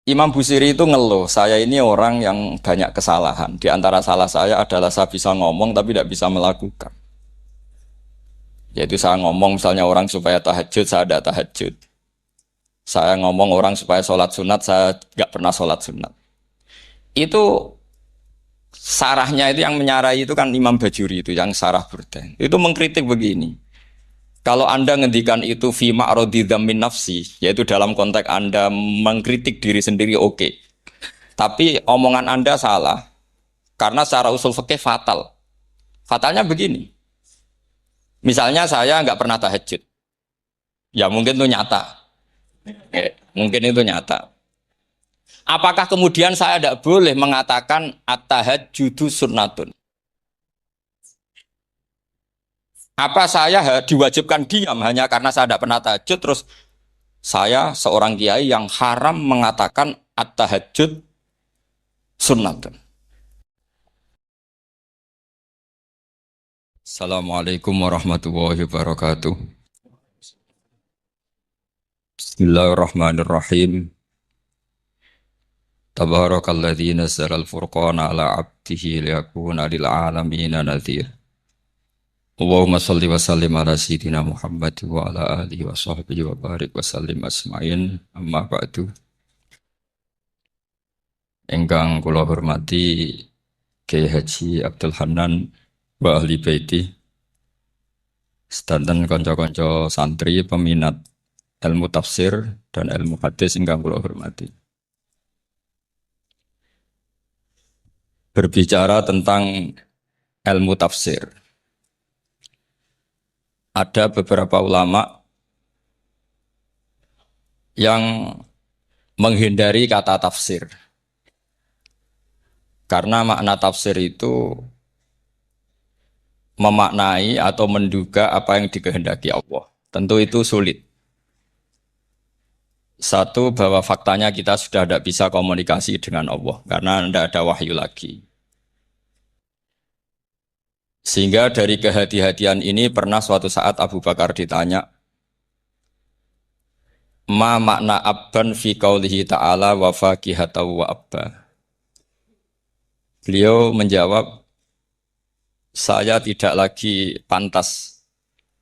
Imam Busiri itu ngeluh, saya ini orang yang banyak kesalahan. Di antara salah saya adalah saya bisa ngomong tapi tidak bisa melakukan. Yaitu saya ngomong misalnya orang supaya tahajud, saya tidak tahajud. Saya ngomong orang supaya sholat sunat, saya nggak pernah sholat sunat. Itu sarahnya itu yang menyarai itu kan Imam Bajuri itu yang sarah Burda. Itu mengkritik begini. Kalau Anda ngendikan itu fi ma'radi dzammin nafsi, yaitu dalam konteks Anda mengkritik diri sendiri oke. Tapi omongan Anda salah karena secara usul fikih fatal. Fatalnya begini. Misalnya saya nggak pernah tahajud. Ya mungkin itu nyata. Mungkin itu nyata. Apakah kemudian saya tidak boleh mengatakan at-tahajjudu sunnatun? Apa saya diwajibkan diam hanya karena saya tidak pernah tahajud terus saya seorang kiai yang haram mengatakan at-tahajjud sunnatun. Assalamualaikum warahmatullahi wabarakatuh. Bismillahirrahmanirrahim. Tabarakalladzi nazzala al-furqana ala 'abdihi liyakuna lil 'alamina nadhir. Allahumma shalli wa sallim ala sayyidina Muhammad wa ala alihi wa sahbihi wa barik wa sallim asma'in. Amma ba'du. Ingkang kula hormati Kyai Haji Abdul Hanan wa ahli baiti sedanten kanca-kanca santri peminat ilmu tafsir dan ilmu hadis ingkang kula hormati. Berbicara tentang ilmu tafsir, ada beberapa ulama yang menghindari kata tafsir karena makna tafsir itu memaknai atau menduga apa yang dikehendaki Allah. Tentu itu sulit. Satu, bahwa faktanya kita sudah tidak bisa komunikasi dengan Allah karena tidak ada wahyu lagi. Sehingga dari kehati-hatian ini pernah suatu saat Abu Bakar ditanya, ma makna abban fi qaulihi ta'ala wa faqihatan wa abba. Beliau menjawab, saya tidak lagi pantas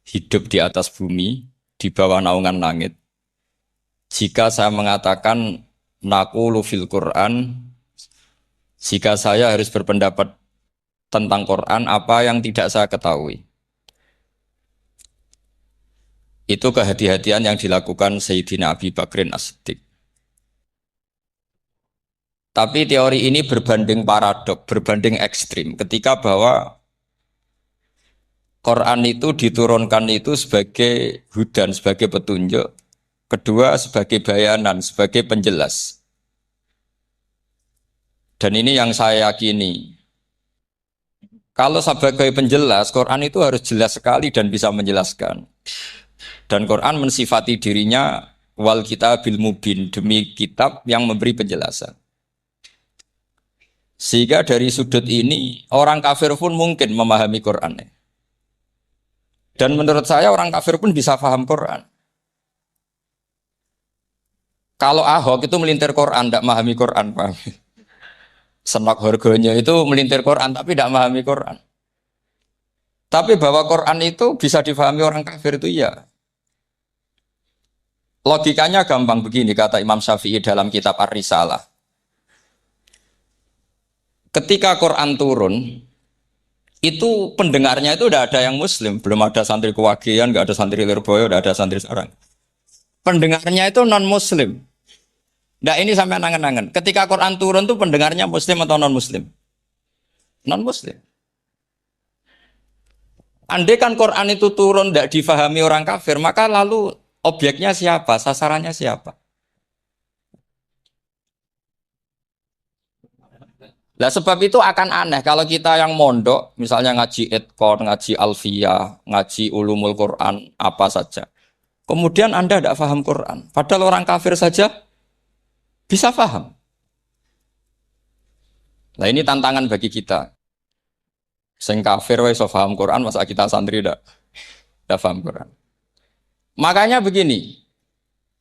hidup di atas bumi, di bawah naungan langit. Jika saya mengatakan naqulu fil Quran, jika saya harus berpendapat tentang Quran apa yang tidak saya ketahui. Itu kehati-hatian yang dilakukan Sayyidina Abi Bakrin As-Siddiq. Tapi teori ini berbanding paradok, berbanding ekstrim. Ketika bahwa Quran itu diturunkan itu sebagai hudan, sebagai petunjuk. Kedua sebagai bayanan, sebagai penjelas. Dan ini yang saya yakini. Kalau sebagai penjelas, Quran itu harus jelas sekali dan bisa menjelaskan. Dan Quran mensifati dirinya wal kitabil mubin, demi kitab yang memberi penjelasan. Sehingga dari sudut ini, orang kafir pun mungkin memahami Quran. Dan menurut saya orang kafir pun bisa paham Quran. Kalau Ahok itu melintir Quran, tidak memahami Quran, paham? Senok harganya itu melintir Quran, tapi tidak memahami Quran. Tapi bahwa Quran itu bisa difahami orang kafir itu iya. Logikanya gampang begini, kata Imam Syafi'i dalam kitab Ar-Risalah. Ketika Quran turun, itu pendengarnya itu tidak ada yang Muslim, belum ada santri Kewagian, nggak ada santri Lirboyo, nggak ada santri Sarang. Pendengarnya itu non Muslim. Nah ini sampai angan-angan. Ketika Quran turun itu pendengarnya Muslim atau non Muslim? Non Muslim. Andai kan Quran itu turun tidak difahami orang kafir, maka lalu objeknya siapa? Sasarannya siapa? Nah sebab itu akan aneh kalau kita yang mondok, misalnya ngaji Edkor, ngaji Alfiyah, ngaji Ulumul Quran, apa saja. Kemudian Anda tidak paham Quran. Padahal orang kafir saja bisa paham. Nah ini tantangan bagi kita. Sing kafir wis iso paham Quran, masa kita santri tidak paham Quran. Makanya begini,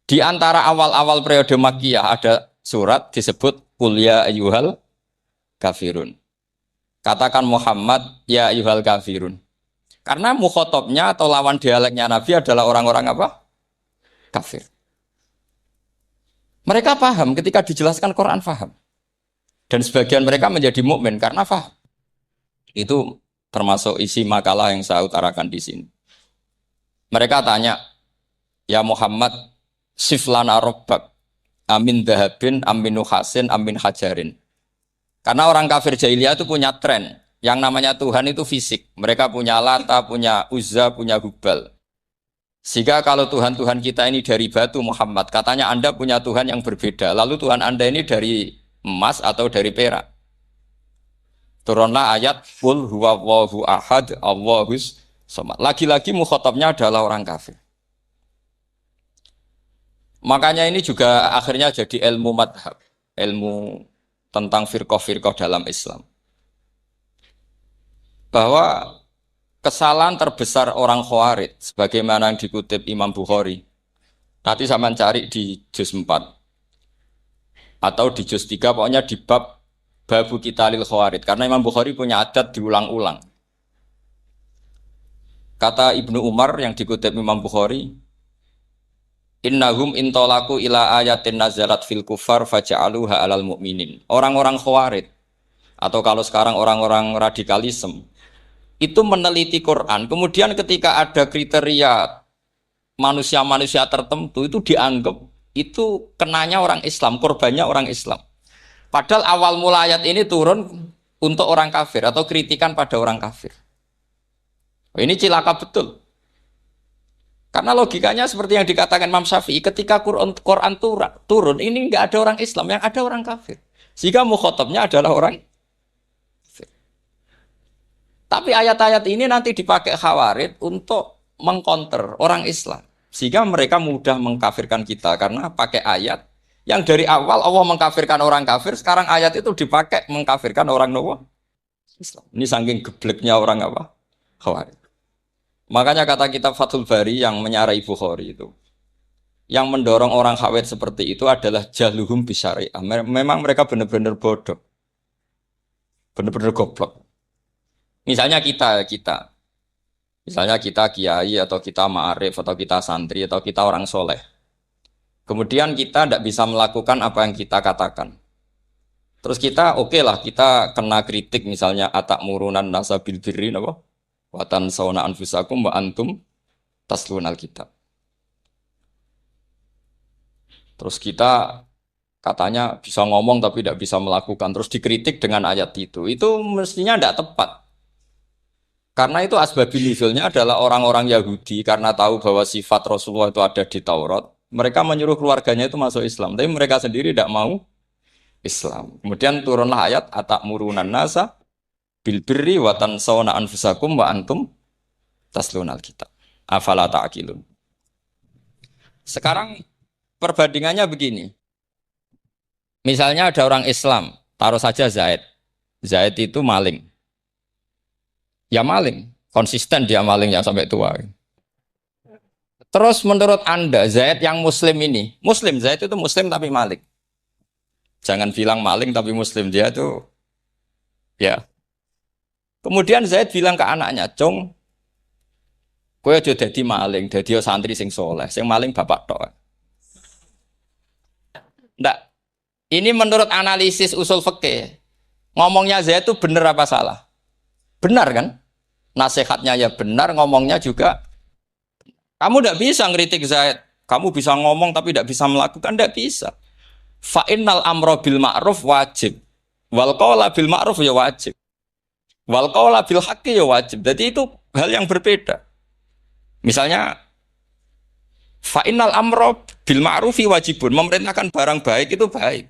di antara awal-awal periode Makkiyah ada surat disebut qul ya ayyuhal kafirun. Katakan Muhammad ya ayyuhal kafirun. Karena mukhatabnya atau lawan dialeknya Nabi adalah orang-orang apa? Kafir. Mereka paham ketika dijelaskan Quran paham. Dan sebagian mereka menjadi mukmin karena paham. Itu termasuk isi makalah yang saya utarakan di sini. Mereka tanya, ya Muhammad, siflana robbak, amin dahabin, amin nuhasin, amin hajarin. Karena orang kafir jahiliyah itu punya tren. Yang namanya Tuhan itu fisik. Mereka punya Lata, punya Uzza, punya Hubal. Sehingga kalau Tuhan-Tuhan kita ini dari batu Muhammad, katanya Anda punya Tuhan yang berbeda. Lalu Tuhan Anda ini dari emas atau dari perak. Turunlah ayat Qul huwallahu ahad, Allahus samad. Lagi-lagi mukhatabnya adalah orang kafir. Makanya ini juga akhirnya jadi ilmu madhab. Ilmu tentang firqah-firqah dalam Islam. Bahwa kesalahan terbesar orang Khawarij sebagaimana yang dikutip Imam Bukhari. Nanti saya mencari di juz 4 atau di juz 3, pokoknya di bab Babu Qitalil Khawarij, karena Imam Bukhari punya adat diulang-ulang. Kata Ibnu Umar yang dikutip Imam Bukhari, innahum intolaku ila ayatin nazalat fil kufar faja'aluha alal mu'minin. Orang-orang Khawarij atau kalau sekarang orang-orang radikalisme itu meneliti Quran, kemudian ketika ada kriteria manusia-manusia tertentu itu dianggap itu kenanya orang Islam, korbannya orang Islam. Padahal awal mula ayat ini turun untuk orang kafir atau kritikan pada orang kafir. Ini cilaka betul. Karena logikanya seperti yang dikatakan Imam Syafi'i, ketika Quran turun ini nggak ada orang Islam, yang ada orang kafir. Sehingga mukhatabnya adalah orang kafir. Tapi ayat-ayat ini nanti dipakai Khawarij untuk mengcounter orang Islam. Sehingga mereka mudah mengkafirkan kita karena pakai ayat yang dari awal Allah mengkafirkan orang kafir, sekarang ayat itu dipakai mengkafirkan orang Islam. Ini saking gebleknya orang apa? Khawarij. Makanya kata kitab Fathul Bari yang menyarai Bukhari itu, yang mendorong orang Khawarij seperti itu adalah jahluhum bisyariah. Memang mereka benar-benar bodoh. Benar-benar goblok. Misalnya kita kiai atau kita ma'arif atau kita santri atau kita orang soleh. Kemudian kita tidak bisa melakukan apa yang kita katakan. Terus kita oke lah, kita kena kritik misalnya atak murunan nasabil birri apa? Watan sauna anfusakum wa antum taslunal kitab. Terus kita katanya bisa ngomong tapi tidak bisa melakukan. Terus dikritik dengan ayat itu. Itu mestinya tidak tepat. Karena itu asbabil nuzulnya adalah orang-orang Yahudi karena tahu bahwa sifat Rasulullah itu ada di Taurat. Mereka menyuruh keluarganya itu masuk Islam, tapi mereka sendiri tidak mau Islam. Kemudian turunlah ayat atakmurunan nasa bil birri wa tansawna anfusakum wa antum taslunal kitab. Afala ta'qilun. Sekarang perbandingannya begini. Misalnya ada orang Islam, taruh saja Zaid. Zaid itu maling. Ya maling, konsisten dia malingnya sampai tua. Terus menurut Anda, Zaid yang muslim ini, muslim, Zaid itu muslim tapi maling. Jangan bilang maling tapi muslim, dia itu ya. Kemudian Zaid bilang ke anaknya, "Cung, kowe aja dadi maling, dadi santri sing soleh, sing maling bapak tok." Ndak. Ini menurut analisis usul fikih. Ngomongnya Zaid itu benar apa salah? Benar kan? Nasihatnya ya benar, ngomongnya juga. Kamu tidak bisa ngeritik Zaid. Kamu bisa ngomong tapi tidak bisa melakukan, tidak bisa. Fa'innal amro bil ma'ruf wajib. Wal qawla bil ma'ruf ya wajib. Wal qawla bil haqqi ya wajib. Jadi itu hal yang berbeda. Misalnya fa'innal amro bil ma'rufi wajibun. Memerintahkan barang baik itu baik.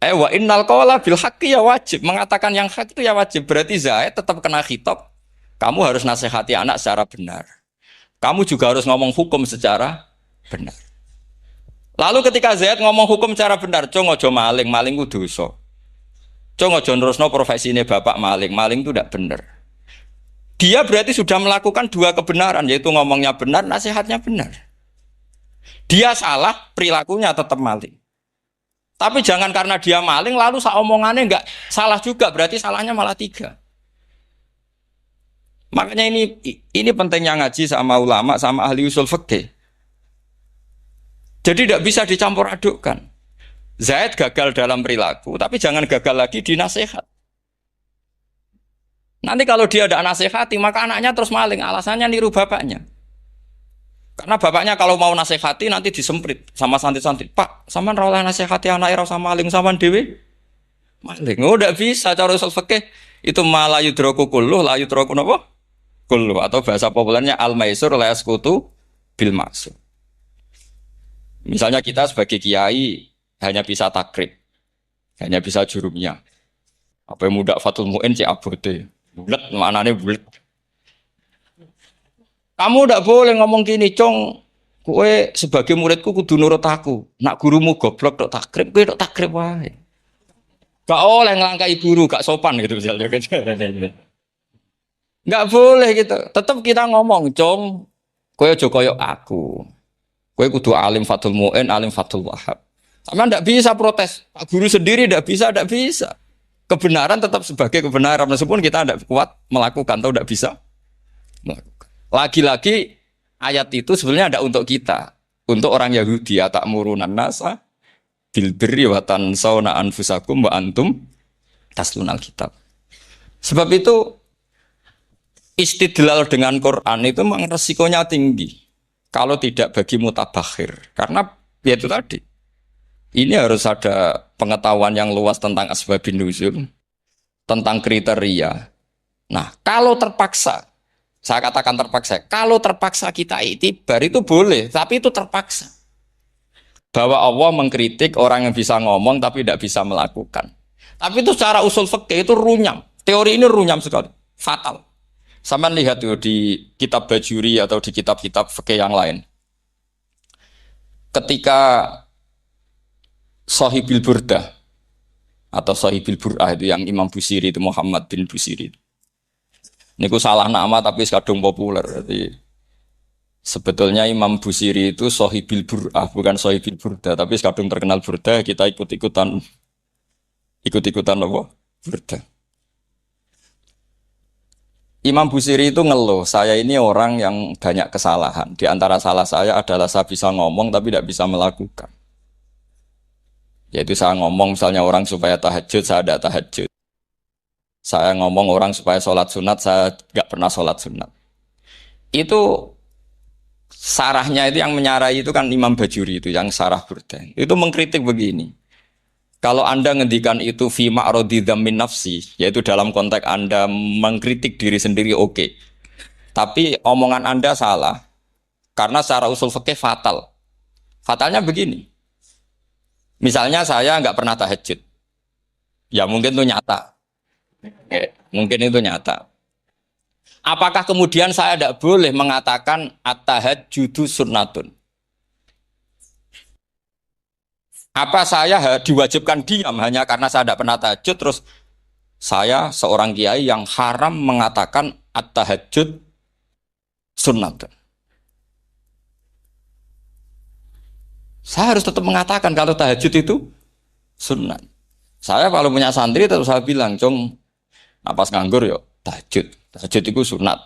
Wa innal qawla bil haqqi ya wajib. Mengatakan yang hak itu ya wajib. Berarti Zaid tetap kena khitab. Kamu harus nasihati anak secara benar. Kamu juga harus ngomong hukum secara benar. Lalu ketika Zaid ngomong hukum secara benar, cung ojo maling, maling ku dosa. Cung ojo nerusno profesine bapak maling, maling itu tidak benar. Dia berarti sudah melakukan dua kebenaran, yaitu ngomongnya benar, nasihatnya benar. Dia salah, perilakunya tetap maling. Tapi jangan karena dia maling lalu omongannya nggak salah juga, berarti salahnya malah tiga. Makanya ini pentingnya ngaji sama ulama sama ahli usul fikih. Jadi tidak bisa dicampur adukkan. Zaid gagal dalam perilaku, tapi jangan gagal lagi di nasihat. Nanti kalau dia tidak nasihati, maka anaknya terus maling. Alasannya niru bapaknya. Karena bapaknya kalau mau nasihati nanti disemprit sama santri-santri. Pak, sama rawlah nasihati anak sama maling sama dewi. Maling. Oh, tidak bisa cara usul fikih. Itu malah yudroku kulluh, la yudroku napa? Kulluh. Atau bahasa populernya al-maisur la yaskutu bil maksud. Misalnya kita sebagai kiai hanya bisa takrib, hanya bisa jurumnya. Apa yang muda Fatul Mu'in cek abote. Bulet, maknanya bulet. Kamu tidak boleh ngomong gini, Cong. Kue sebagai muridku kudu nurut aku. Nak gurumu goblok tok takrib, kue tok takrib wae. Gak oleh ngelangkai guru, gak sopan gitu misalnya. Gak boleh gitu. Tetap kita ngomong, Cong. Kue aja koyok aku. Kue kudu alim Fatul Mu'in, alim Fatul Wahab. Sama tidak bisa protes. Pak guru sendiri tidak bisa, tidak bisa. Kebenaran tetap sebagai kebenaran meskipun kita tidak kuat melakukan atau tidak bisa melakukan. Lagi-lagi ayat itu sebenarnya ada untuk kita, untuk orang Yahudi, ta'murunan nasa bil birri wa tansawna anfusakum wa antum taslunal kitab. Sebab itu istidlal dengan Quran itu memang resikonya tinggi kalau tidak bagi mutabakhir. Karena ya itu tadi. Ini harus ada pengetahuan yang luas tentang asbabun nuzul, tentang kriteria. Nah, kalau terpaksa, saya katakan terpaksa, kalau terpaksa kita itibar itu boleh, tapi itu terpaksa. Bahwa Allah mengkritik orang yang bisa ngomong tapi tidak bisa melakukan. Tapi itu secara usul fikih itu runyam. Teori ini runyam sekali, fatal. Sama lihat tuh di kitab Bajuri atau di kitab-kitab fikih yang lain. Ketika Shahibil Burdah atau Shahibil Bur'ah itu yang Imam Busiri itu Muhammad bin Busiri. Ini ku salah nama tapi kadung populer. Jadi sebetulnya Imam Busiri itu Shahibil Bur'ah bukan Shahibil Burdah tapi kadung terkenal Burdah kita ikut-ikutan apa? Burdah. Imam Busiri itu ngeluh, saya ini orang yang banyak kesalahan. Di antara salah saya adalah saya bisa ngomong tapi tidak bisa melakukan. Yaitu saya ngomong misalnya orang supaya tahajud, saya tidak tahajud. Saya ngomong orang supaya sholat sunat, saya nggak pernah sholat sunat. Itu sarahnya itu yang menyarai itu kan Imam Bajuri itu, yang sarah Burdah. Itu mengkritik begini. Kalau Anda ngendikan itu fi ma'radi dzammin nafsi, yaitu dalam konteks Anda mengkritik diri sendiri oke. Tapi omongan Anda salah. Karena secara usul fikih fatal. Fatalnya begini. Misalnya saya nggak pernah tahajud, ya mungkin itu nyata, mungkin itu nyata. Apakah kemudian saya tidak boleh mengatakan at-tahajjudu sunnatun? Apa saya diwajibkan diam hanya karena saya tidak pernah tahajud, terus saya seorang kiai yang haram mengatakan at-tahajjud sunnatun? Saya harus tetap mengatakan kalau tahajud itu sunat. Saya kalau punya santri terus saya bilang, Cong, napas nganggur yuk, tahajud. Tahajud itu sunat.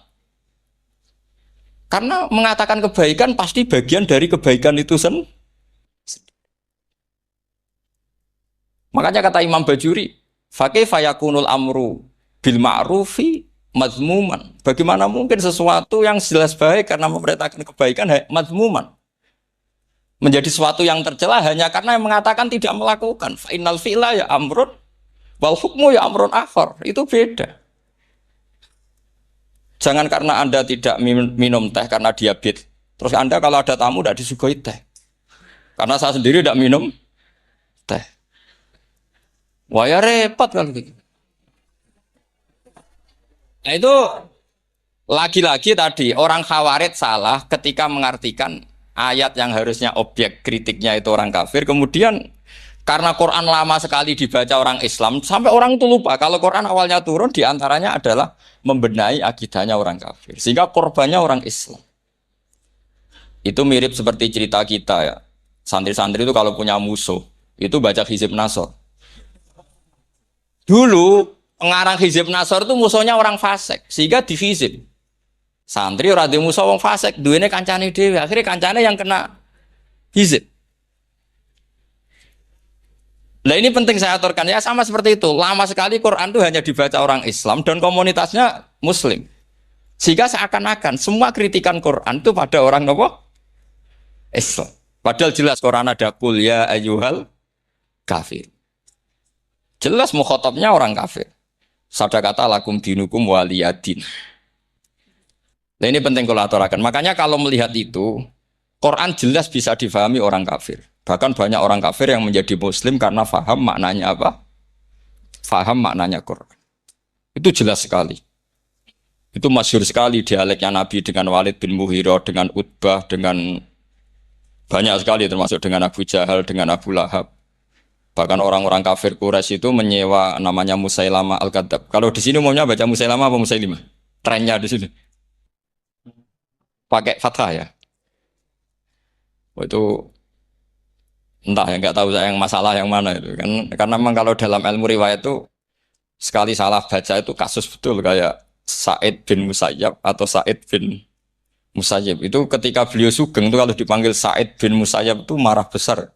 Karena mengatakan kebaikan pasti bagian dari kebaikan itu sendiri. Makanya kata Imam Bajuri, fakih fayakunul amru bil ma'rufi mazmuman. Bagaimana mungkin sesuatu yang jelas baik karena memerintahkan kebaikan mazmuman menjadi sesuatu yang tercela hanya karena yang mengatakan tidak melakukan. Fa innal fi'la ya amrun wal hukmu ya amrun akhar. Itu beda. Jangan karena Anda tidak minum teh karena diabetes. Terus Anda kalau ada tamu tidak disuguhi teh. Karena saya sendiri tidak minum teh. Wah ya repot kalau gitu. Nah itu lagi-lagi tadi orang Khawarij salah ketika mengartikan ayat yang harusnya objek kritiknya itu orang kafir, kemudian karena Quran lama sekali dibaca orang Islam, sampai orang itu lupa kalau Quran awalnya turun diantaranya adalah membenahi akidahnya orang kafir, sehingga korbannya orang Islam. Itu mirip seperti cerita kita ya, santri-santri itu kalau punya musuh, itu baca Hizib Nasor. Dulu pengarang Hizib Nasor itu musuhnya orang fasik, sehingga dihizib. Santri ora duwe musuh wong fasik, duwene kancane dhewe. Akhirnya kancane yang kena hizib. Nah ini penting saya aturkan ya, sama seperti itu. Lama sekali Quran itu hanya dibaca orang Islam dan komunitasnya Muslim. Sehingga seakan-akan semua kritikan Quran itu pada orang apa? Islam. Padahal jelas Quran ada qul ya ayyuhal kafir. Jelas mukhatabnya orang kafir. Sadaqata lakum dinukum waliyadin. Nah ini penting kalau aturakan. Makanya kalau melihat itu, Quran jelas bisa difahami orang kafir. Bahkan banyak orang kafir yang menjadi Muslim karena faham maknanya apa? Faham maknanya Quran. Itu jelas sekali. Itu masyhur sekali dialeknya Nabi dengan Walid bin Mughirah, dengan Utbah, dengan banyak sekali termasuk dengan Abu Jahal, dengan Abu Lahab. Bahkan orang-orang kafir Quraisy itu menyewa namanya Musailamah Al-Kadzab. Kalau di sini umumnya baca Musailamah apa Musailimah? Trennya di sini. Pakai fathah ya. Oh, itu entah ya, nggak tahu saya yang masalah yang mana itu kan, karena memang kalau dalam ilmu riwayat itu sekali salah baca itu kasus betul, kayak Sa'id bin Musayyab atau Sa'id bin Musayyib itu ketika beliau sugeng itu kalau dipanggil Sa'id bin Musayyab itu marah besar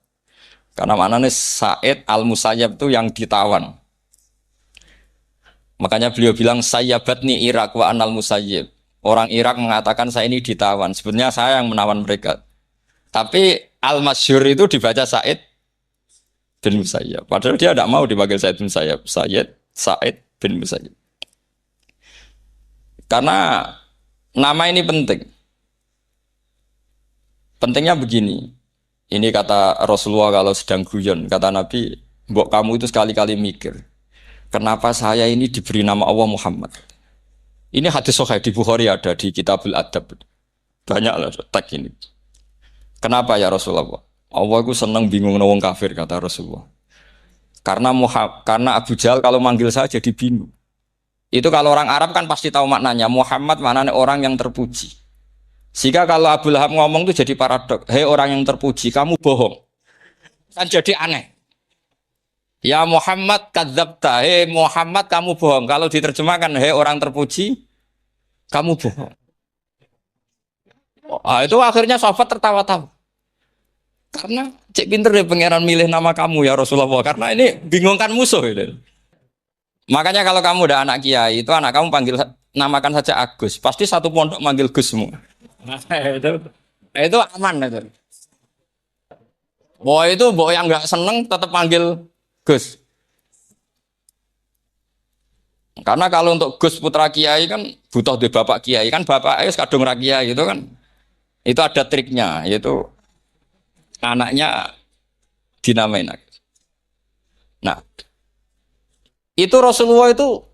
karena maknanya Sa'id al-Musayyab itu yang ditawan, makanya beliau bilang sayyabatni Irak wa anal Musayyib. Orang Irak mengatakan saya ini ditawan. Sebenarnya saya yang menawan mereka. Tapi al-masyhur itu dibaca Sa'id bin Musayyab. Padahal dia tidak mau dipanggil Sa'id bin Musayyab. Sa'id bin Musayyab. Karena nama ini penting. Pentingnya begini. Ini kata Rasulullah kalau sedang guyon. Kata Nabi, mbok kamu itu sekali-kali mikir. Kenapa saya ini diberi nama Allah Muhammad? Ini hadis sahih di Bukhari, ada di Kitabul Adab. Banyaklah teks ini. Kenapa ya Rasulullah? Allah itu senang bingung wong kafir, kata Rasulullah. Karena Abu Jahal kalau manggil saya jadi bingung. Itu kalau orang Arab kan pasti tahu maknanya. Muhammad maknanya orang yang terpuji. Sehingga kalau Abu Lahab ngomong itu jadi paradok. Hei orang yang terpuji, kamu bohong. Kan jadi aneh. Ya Muhammad kadzabta, hei Muhammad kamu bohong. Kalau diterjemahkan, hei orang terpuji, kamu bohong. Itu akhirnya sahabat tertawa-tawa. Karena cek pinter deh pangeran milih nama kamu ya Rasulullah. Karena ini bingungkan musuh. Gitu. Makanya kalau kamu udah anak kiai, itu anak kamu panggil namakan saja Agus. Pasti satu pondok manggil Gus semua. Nah, itu aman itu. Itu yang nggak seneng tetap panggil Gus. Karena kalau untuk Gus putra kiai kan butuh di bapak kiai, kan bapak ayus kadung rakyat itu kan. Itu ada triknya, yaitu anaknya dinamain. Nah, itu Rasulullah itu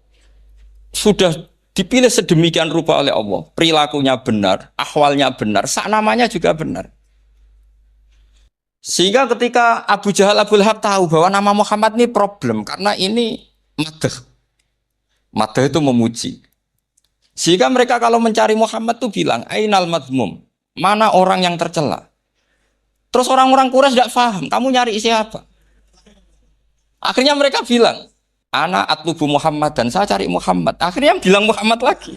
sudah dipilih sedemikian rupa oleh Allah. Perilakunya benar, ahwalnya benar, sak namanya juga benar. Sehingga ketika Abu Jahal, Abu Lahab tahu bahwa nama Muhammad ini problem karena ini madah. Madah itu memuji. Sehingga mereka kalau mencari Muhammad itu bilang, Ainal madmum, mana orang yang tercela. Terus orang-orang Quraisy tidak paham, kamu nyari siapa? Akhirnya mereka bilang, Ana atlubu Muhammad dan saya cari Muhammad. Akhirnya bilang Muhammad lagi.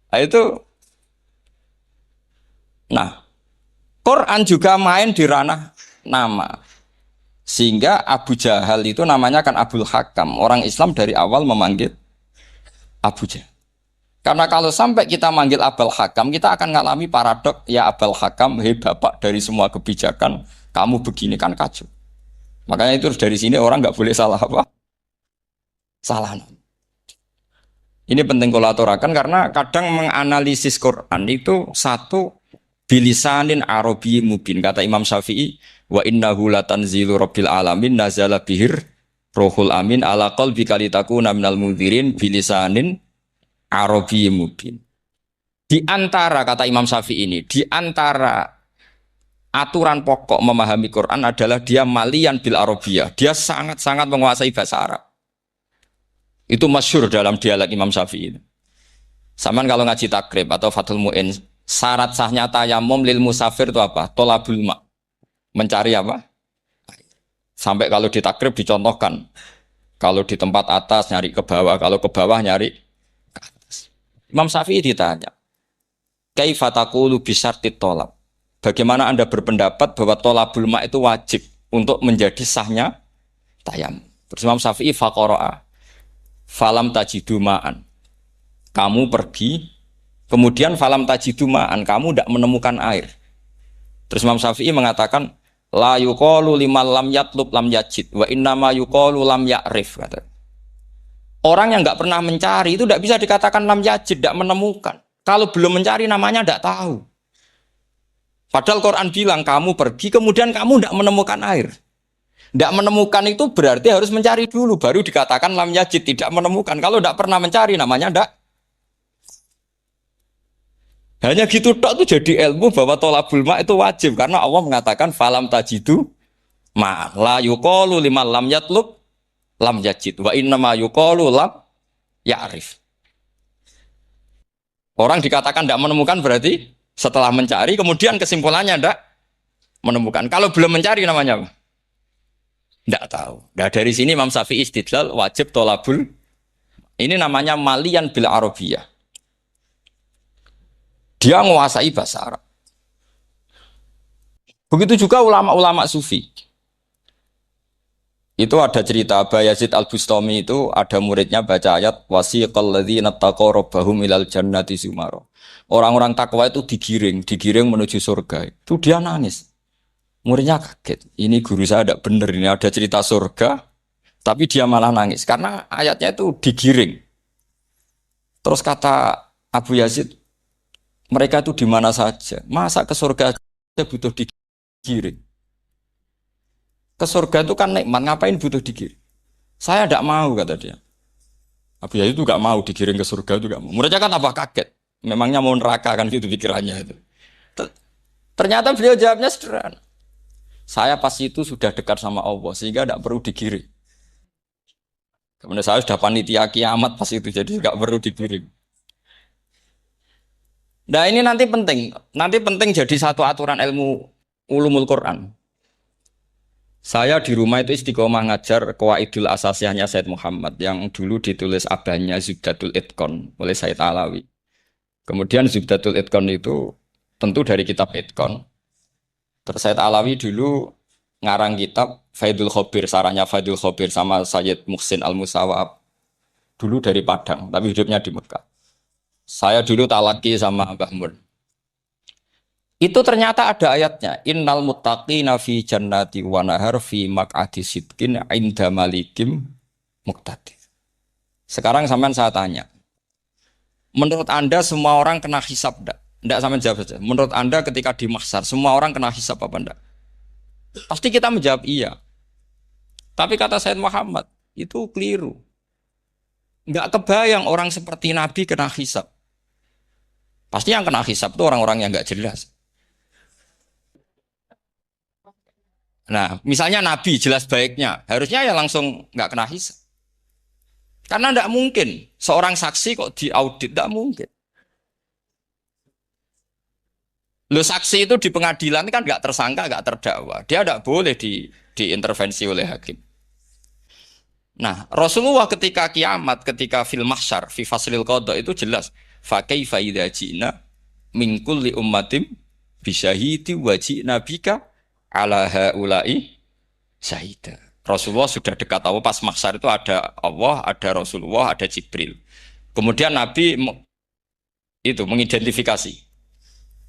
Nah, itu. Nah, Quran juga main di ranah nama. Sehingga Abu Jahal itu namanya kan Abul Hakam. Orang Islam dari awal memanggil Abu Jahal. Karena kalau sampai kita manggil Abul Hakam, kita akan mengalami paradok. Ya Abul Hakam, hei bapak dari semua kebijakan, kamu begini kan kacau. Makanya itu dari sini orang nggak boleh salah apa? Salah. Ini penting kolaborakan karena kadang menganalisis Quran itu satu bilisanin Arabi mubin, kata Imam Syafi'i, wa innahu latanzilu rabbil alamin nazala bihir rohul amin ala qalbika litakuna minal mundhirin bilisanin Arabi mubin. Di antara, kata Imam Syafi'i ini, di antara aturan pokok memahami Quran adalah dia malian bil Arabiyah. Dia sangat-sangat menguasai bahasa Arab. Itu masyhur dalam dialek Imam Syafi'i. Saman kalau ngaji takrib atau Fathul Mu'in, syarat sahnya tayamum lil musafir itu apa? Tolabul ma. Mencari apa? Sampai kalau di takrib dicontohkan. Kalau di tempat atas nyari ke bawah, kalau ke bawah nyari ke atas. Imam Syafi'i ditanya, kaifa taqulu bisyartit tolab? Bagaimana Anda berpendapat bahwa tolabul ma itu wajib untuk menjadi sahnya tayamum? Terus Imam Syafi'i faqara'a falam tajidu ma'an. Kamu pergi, kemudian falam tajidu ma'an, kamu tidak menemukan air. Terus Imam Syafi'i mengatakan la yuqalu liman lam yatlub lam yajid wa innama yuqalu lam ya'rif, kata. Orang yang nggak pernah mencari itu tidak bisa dikatakan lam yajid, tidak menemukan. Kalau belum mencari namanya tidak tahu. Padahal Quran bilang kamu pergi kemudian kamu tidak menemukan air. Tidak menemukan itu berarti harus mencari dulu baru dikatakan lam yajid, tidak menemukan. Kalau tidak pernah mencari namanya tidak. Hanya gitu tok itu jadi ilmu bahwa tolabul ma itu wajib karena Allah mengatakan falam tajidu ma la yuqalu liman lam yatlub lam yajid wa innama yuqalu lam ya'rif. Orang dikatakan tidak menemukan berarti setelah mencari kemudian kesimpulannya tidak menemukan. Kalau belum mencari namanya apa? Tidak tahu. Nah, dari sini Imam Syafi'i istidlal wajib tolabul. Ini namanya malian bil arabiyah. Dia menguasai bahasa Arab. Begitu juga ulama-ulama sufi. Itu ada cerita Bayazid Al-Bustami itu ada muridnya baca ayat wasiqal ladzina taqaw rabbahum ilal jannati zumara. Orang-orang takwa itu digiring menuju surga. Itu dia nangis. Muridnya kaget. Ini guru saya tidak benar, ini ada cerita surga, tapi dia malah nangis karena ayatnya itu digiring. Terus kata Abu Yazid, mereka itu di mana saja? Masa ke surga aja butuh digiring? Ke surga itu kan nikmat, ngapain butuh digiring? Saya tidak mau, kata dia. Abu Yazid itu gak mau digiring ke surga, itu gak mau. Muridnya kan apa kaget? Memangnya mau neraka kan gitu pikirannya itu. Ternyata beliau jawabnya sederhana. Saya pas itu sudah dekat sama Allah sehingga tidak perlu digiring. Kemudian saya sudah panitia kiamat pas itu jadi nggak perlu digiring. Nah ini nanti penting jadi satu aturan ilmu ulumul Quran. Saya di rumah itu istiqomah ngajar Qawaidul Asasiyahnya Said Muhammad yang dulu ditulis abahnya Zubdatul Itqan oleh Said Alawi. Kemudian Zubdatul Itqan itu tentu dari kitab Itqan. Terus Said Alawi dulu ngarang kitab Faidul Khobir, sarahnya Faidul Khobir sama Sayyid Muhsin Al-Musawab. Dulu dari Padang, tapi hidupnya di Mekah. Saya dulu talaki sama Mbah Mun. Itu ternyata ada ayatnya. Innal muttaqina fi jannati wa nahar fi maq'adi sidqin 'inda malikim muqtadir. Sekarang sampean saya tanya. Menurut Anda semua orang kena hisab enggak? Enggak, sampean jawab saja. Menurut Anda ketika di mahsyar semua orang kena hisab apa enggak? Pasti kita menjawab iya. Tapi kata Said Muhammad, itu keliru. Enggak kebayang orang seperti Nabi kena hisab. Pasti yang kena hisab itu orang-orang yang enggak jelas. Nah, misalnya Nabi jelas baiknya, harusnya ya langsung enggak kena hisab. Karena enggak mungkin seorang saksi kok diaudit, enggak mungkin. Lo saksi itu di pengadilan kan nggak tersangka, nggak terdakwa. Dia tidak boleh diintervensi oleh hakim. Nah, Rasulullah ketika kiamat, ketika fil mahsyar, fi faslil qada itu jelas. Fa kaifa idza ji'na min kulli ummatin bisyahidi wa ji'na bika ala haula'i syahida. Rasulullah sudah dekat tahu pas mahsyar itu ada Allah, ada Rasulullah, ada Jibril. Kemudian Nabi itu mengidentifikasi.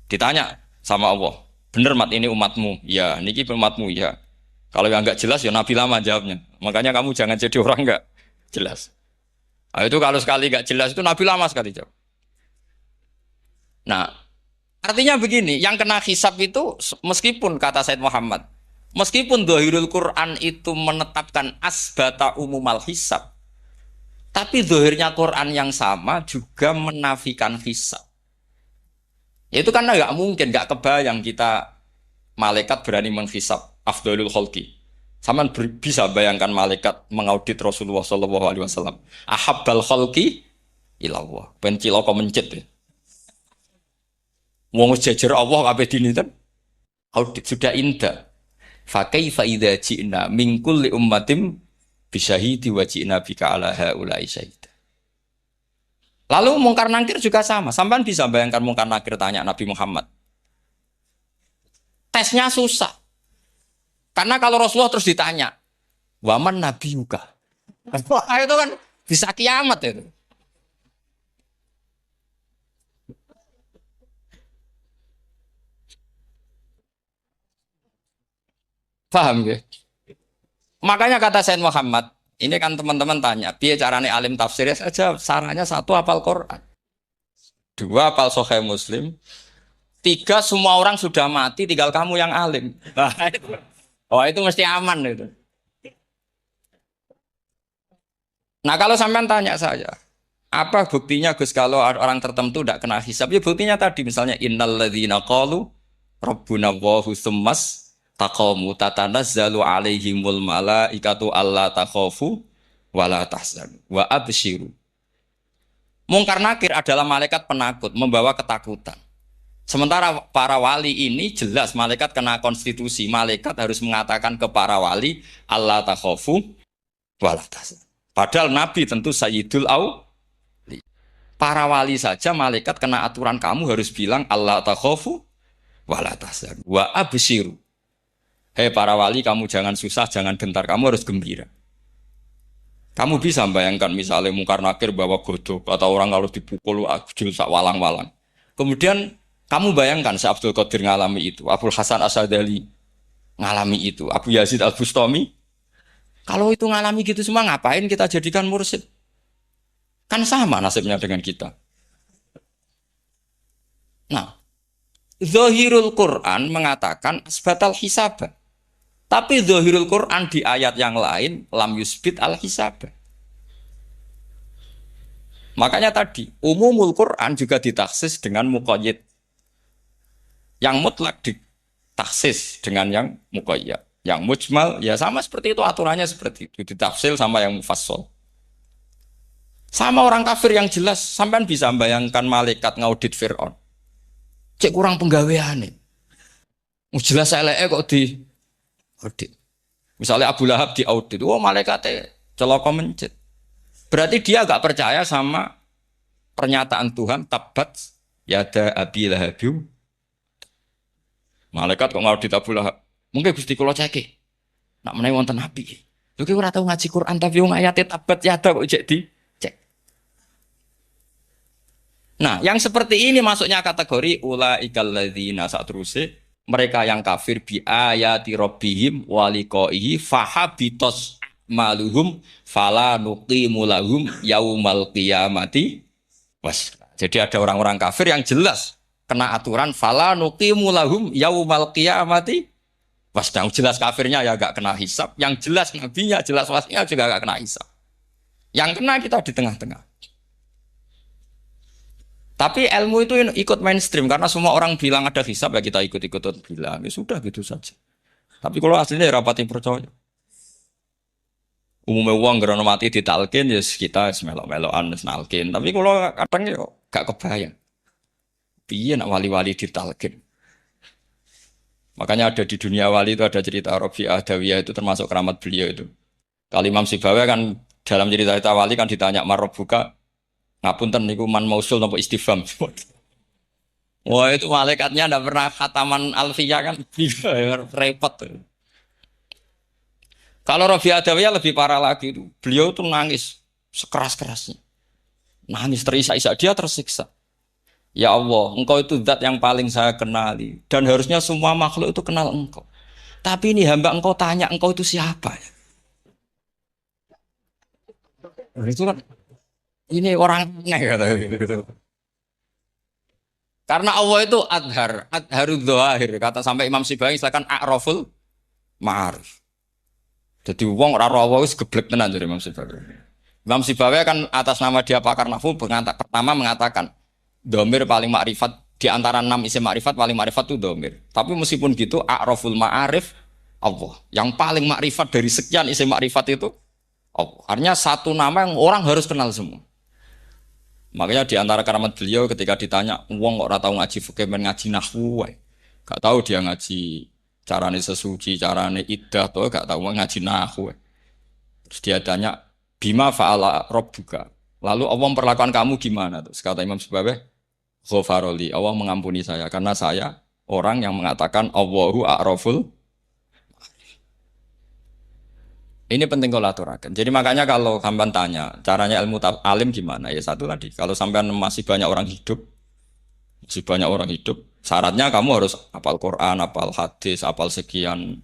Ditanya sama Allah, bener mat ini umatmu? Ya, niki umatmu ya. Kalau yang nggak jelas ya Nabi lama jawabnya. Makanya kamu jangan jadi orang nggak jelas. Nah, itu kalau sekali nggak jelas itu Nabi lama sekali jawab. Nah, artinya begini, yang kena hisab itu meskipun kata Said Muhammad, meskipun Dhahirul Quran itu menetapkan asbata umumal hisab, tapi zahirnya Quran yang sama juga menafikan hisab. Ya itu karena nggak mungkin, nggak kebayang kita malaikat berani menghisab afdhalul khalqi. Sama bisa bayangkan malaikat mengaudit Rasulullah Shallallahu Alaihi Wasallam. Ahabbal khalqi ilallah. Penciloko mencit. Ya. Wong jejer Allah kabeh dini kan audit sudah indah. Fa kaifa idza ji'na min kulli ummatin bisyahidi wa ji'na bika ala haula'i syahida. Lalu mungkar nakir juga sama. Sampean bisa bayangkan mungkar nakir tanya Nabi Muhammad. Tesnya susah. Karena kalau Rasulullah terus ditanya, "Waman nabiyuka?" Wah, itu kan bisa kiamat itu. Paham ya? Makanya kata Said Muhammad, ini kan teman-teman tanya, piye carane alim tafsirnya saja, sarannya satu hafal Quran, dua hafal Sahih Muslim, tiga semua orang sudah mati, tinggal kamu yang alim. Nah, itu. Oh itu mesti aman itu. Nah kalau sampean tanya saya, apa buktinya Gus kalau orang tertentu tidak kena hisab? Ya buktinya tadi misalnya innalladzina qalu rabbuna Allahu tsummas taqamu tatanazzalu alaihimul malaikatu alla takhafu wala tahzanu wa absyiru. Mungkar nakir adalah malaikat penakut membawa ketakutan. Sementara para wali ini jelas malaikat kena konstitusi. Malaikat harus mengatakan ke para wali alla takhafu wala tahzanu. Padahal Nabi tentu Sayyidul Auli. Para wali saja malaikat kena aturan kamu harus bilang alla takhafu wala tahzanu wa absyiru. Hei para wali, kamu jangan susah, jangan gentar, kamu harus gembira. Kamu bisa bayangkan misalnya mungkar nakir bawa godok atau orang kalau dipukul ajul sak walang-walang. Kemudian kamu bayangkan si Abdul Qadir ngalami itu, Abdul Hasan Asadali ngalami itu, Abu Yazid Al Bustami. Kalau itu ngalami gitu semua, ngapain kita jadikan mursyid? Kan sama nasibnya dengan kita. Nah, Zahirul Quran mengatakan asbatal hisabah. Tapi Zahirul Quran di ayat yang lain lam yusbit al hisabah. Makanya tadi umumul Quran juga ditaksis dengan muqayyid. Yang mutlak ditaksis dengan yang muqayyad. Yang mujmal ya sama seperti itu, aturannya seperti itu, ditafsir sama yang mufassal. Sama orang kafir yang jelas, sampean bisa bayangkan malaikat ngaudit Fir'aun. Cek kurang penggaweane. Jelas eleke kok di audit. Misalnya Abu Lahab di audit, oh malaikatnya celaka mencet. Berarti dia agak percaya sama pernyataan Tuhan tabat yada abi lahabim. Malaikat kok ngaudit Abu Lahab. Mungkin Gusti kula ceke. Nak menawi wonten api. Lho ki ora tau ngaji Quran tapi wong ayate tabat yada kok cek di cek. Nah, yang seperti ini masuknya kategori ulaikal ladzina satruse mereka yang kafir bi ayati rabbihim wa liqaihi fahabitos maluhum fala nuqimu lahum yaumal qiyamati was. Jadi ada orang-orang kafir yang jelas kena aturan fala nuqimu lahum yaumal qiyamati was. Yang jelas kafirnya ya gak kena hisab, yang jelas nabinya jelas wasinya juga gak kena hisab. Yang kena kita di tengah-tengah. Tapi ilmu itu ikut mainstream karena semua orang bilang ada hisab ya kita ikut-ikut bilang ya sudah gitu saja. Tapi kalau aslinya ya rapati percaya. Umumnya uang gerono mati ditalkin ya kita melok-melokan nalkin. Tapi kalau kadang ya gak kebayang. Piye nak wali-wali ditalkin. Makanya ada di dunia wali itu ada cerita Rabi'ah Adawiyah itu termasuk keramat beliau itu. Kali Imam Sibawi kan dalam cerita wali kan ditanya marrobuka ngapunten niku man mausul napa istifham. Wah itu malaikatnya ndak pernah khataman alfiyah kan repot. Kalau Rabi Adawiyah lebih parah lagi itu. Beliau tuh nangis sekeras-kerasnya. Nangis terisak-isak, dia tersiksa. Ya Allah, engkau itu zat yang paling saya kenali dan harusnya semua makhluk itu kenal engkau. Tapi ini hamba engkau tanya engkau itu siapa? Itu kan ini orang aneh kata gitu. Karena Allah itu adharud dhahir kata sampai Imam Sibawi misalkan a'raful ma'arif. Jadi wong ora ora wis geblek tenan dari Imam Sibawi. Imam Sibawi kan atas nama dia pakar nahwu pertama mengatakan dhamir paling makrifat di antara 6 isim makrifat paling makrifat itu dhamir. Tapi meskipun gitu a'raful ma'arif Allah. Yang paling makrifat dari sekian isim makrifat itu Allah. Artinya satu nama yang orang harus kenal semua. Makanya di antara keramat beliau ketika ditanya, wong kok ora tau ngaji fikih men ngaji nahwu wae. Gak tahu dia ngaji carane sesuci, carane iddah, tuh gak tahu ngaji nahwu. Terus dia tanya, bima fa'ala rabbuka. Lalu Allah memperlakukan kamu gimana? Terus kata Imam Subabeh, ghafaroli, Allah mengampuni saya karena saya orang yang mengatakan Allahu a'raful. Ini penting kalau aturakan. Jadi makanya kalau sampean tanya, caranya ilmu alim gimana? Ya satu tadi, kalau sampean masih banyak orang hidup, syaratnya kamu harus hafal Quran, hafal hadis, hafal sekian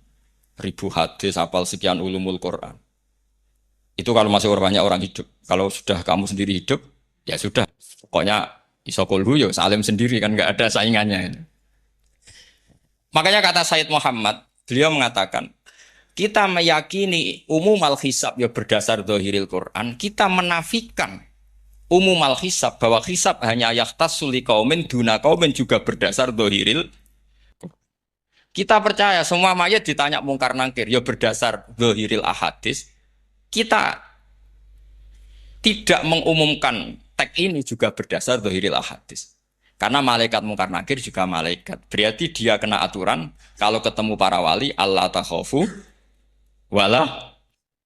ribu hadis, hafal sekian ulumul Quran. Itu kalau masih banyak orang hidup. Kalau sudah kamu sendiri hidup, ya sudah. Pokoknya isokulhu ya salim sendiri kan nggak ada saingannya. Makanya kata Said Muhammad, beliau mengatakan, kita meyakini umumal hisab ya berdasar dzahiril Quran, kita menafikan umumal hisab bahwa hisab hanya yahtassul liqaumin duna qaumin juga berdasar dzahiril. Kita percaya semua mayat ditanya mungkar nangkir ya berdasar dzahiril ahadis. Kita tidak mengumumkan teks ini juga berdasar dzahiril ahadis. Karena malaikat mungkar nangkir juga malaikat. Berarti dia kena aturan kalau ketemu para wali Allah takhafu wala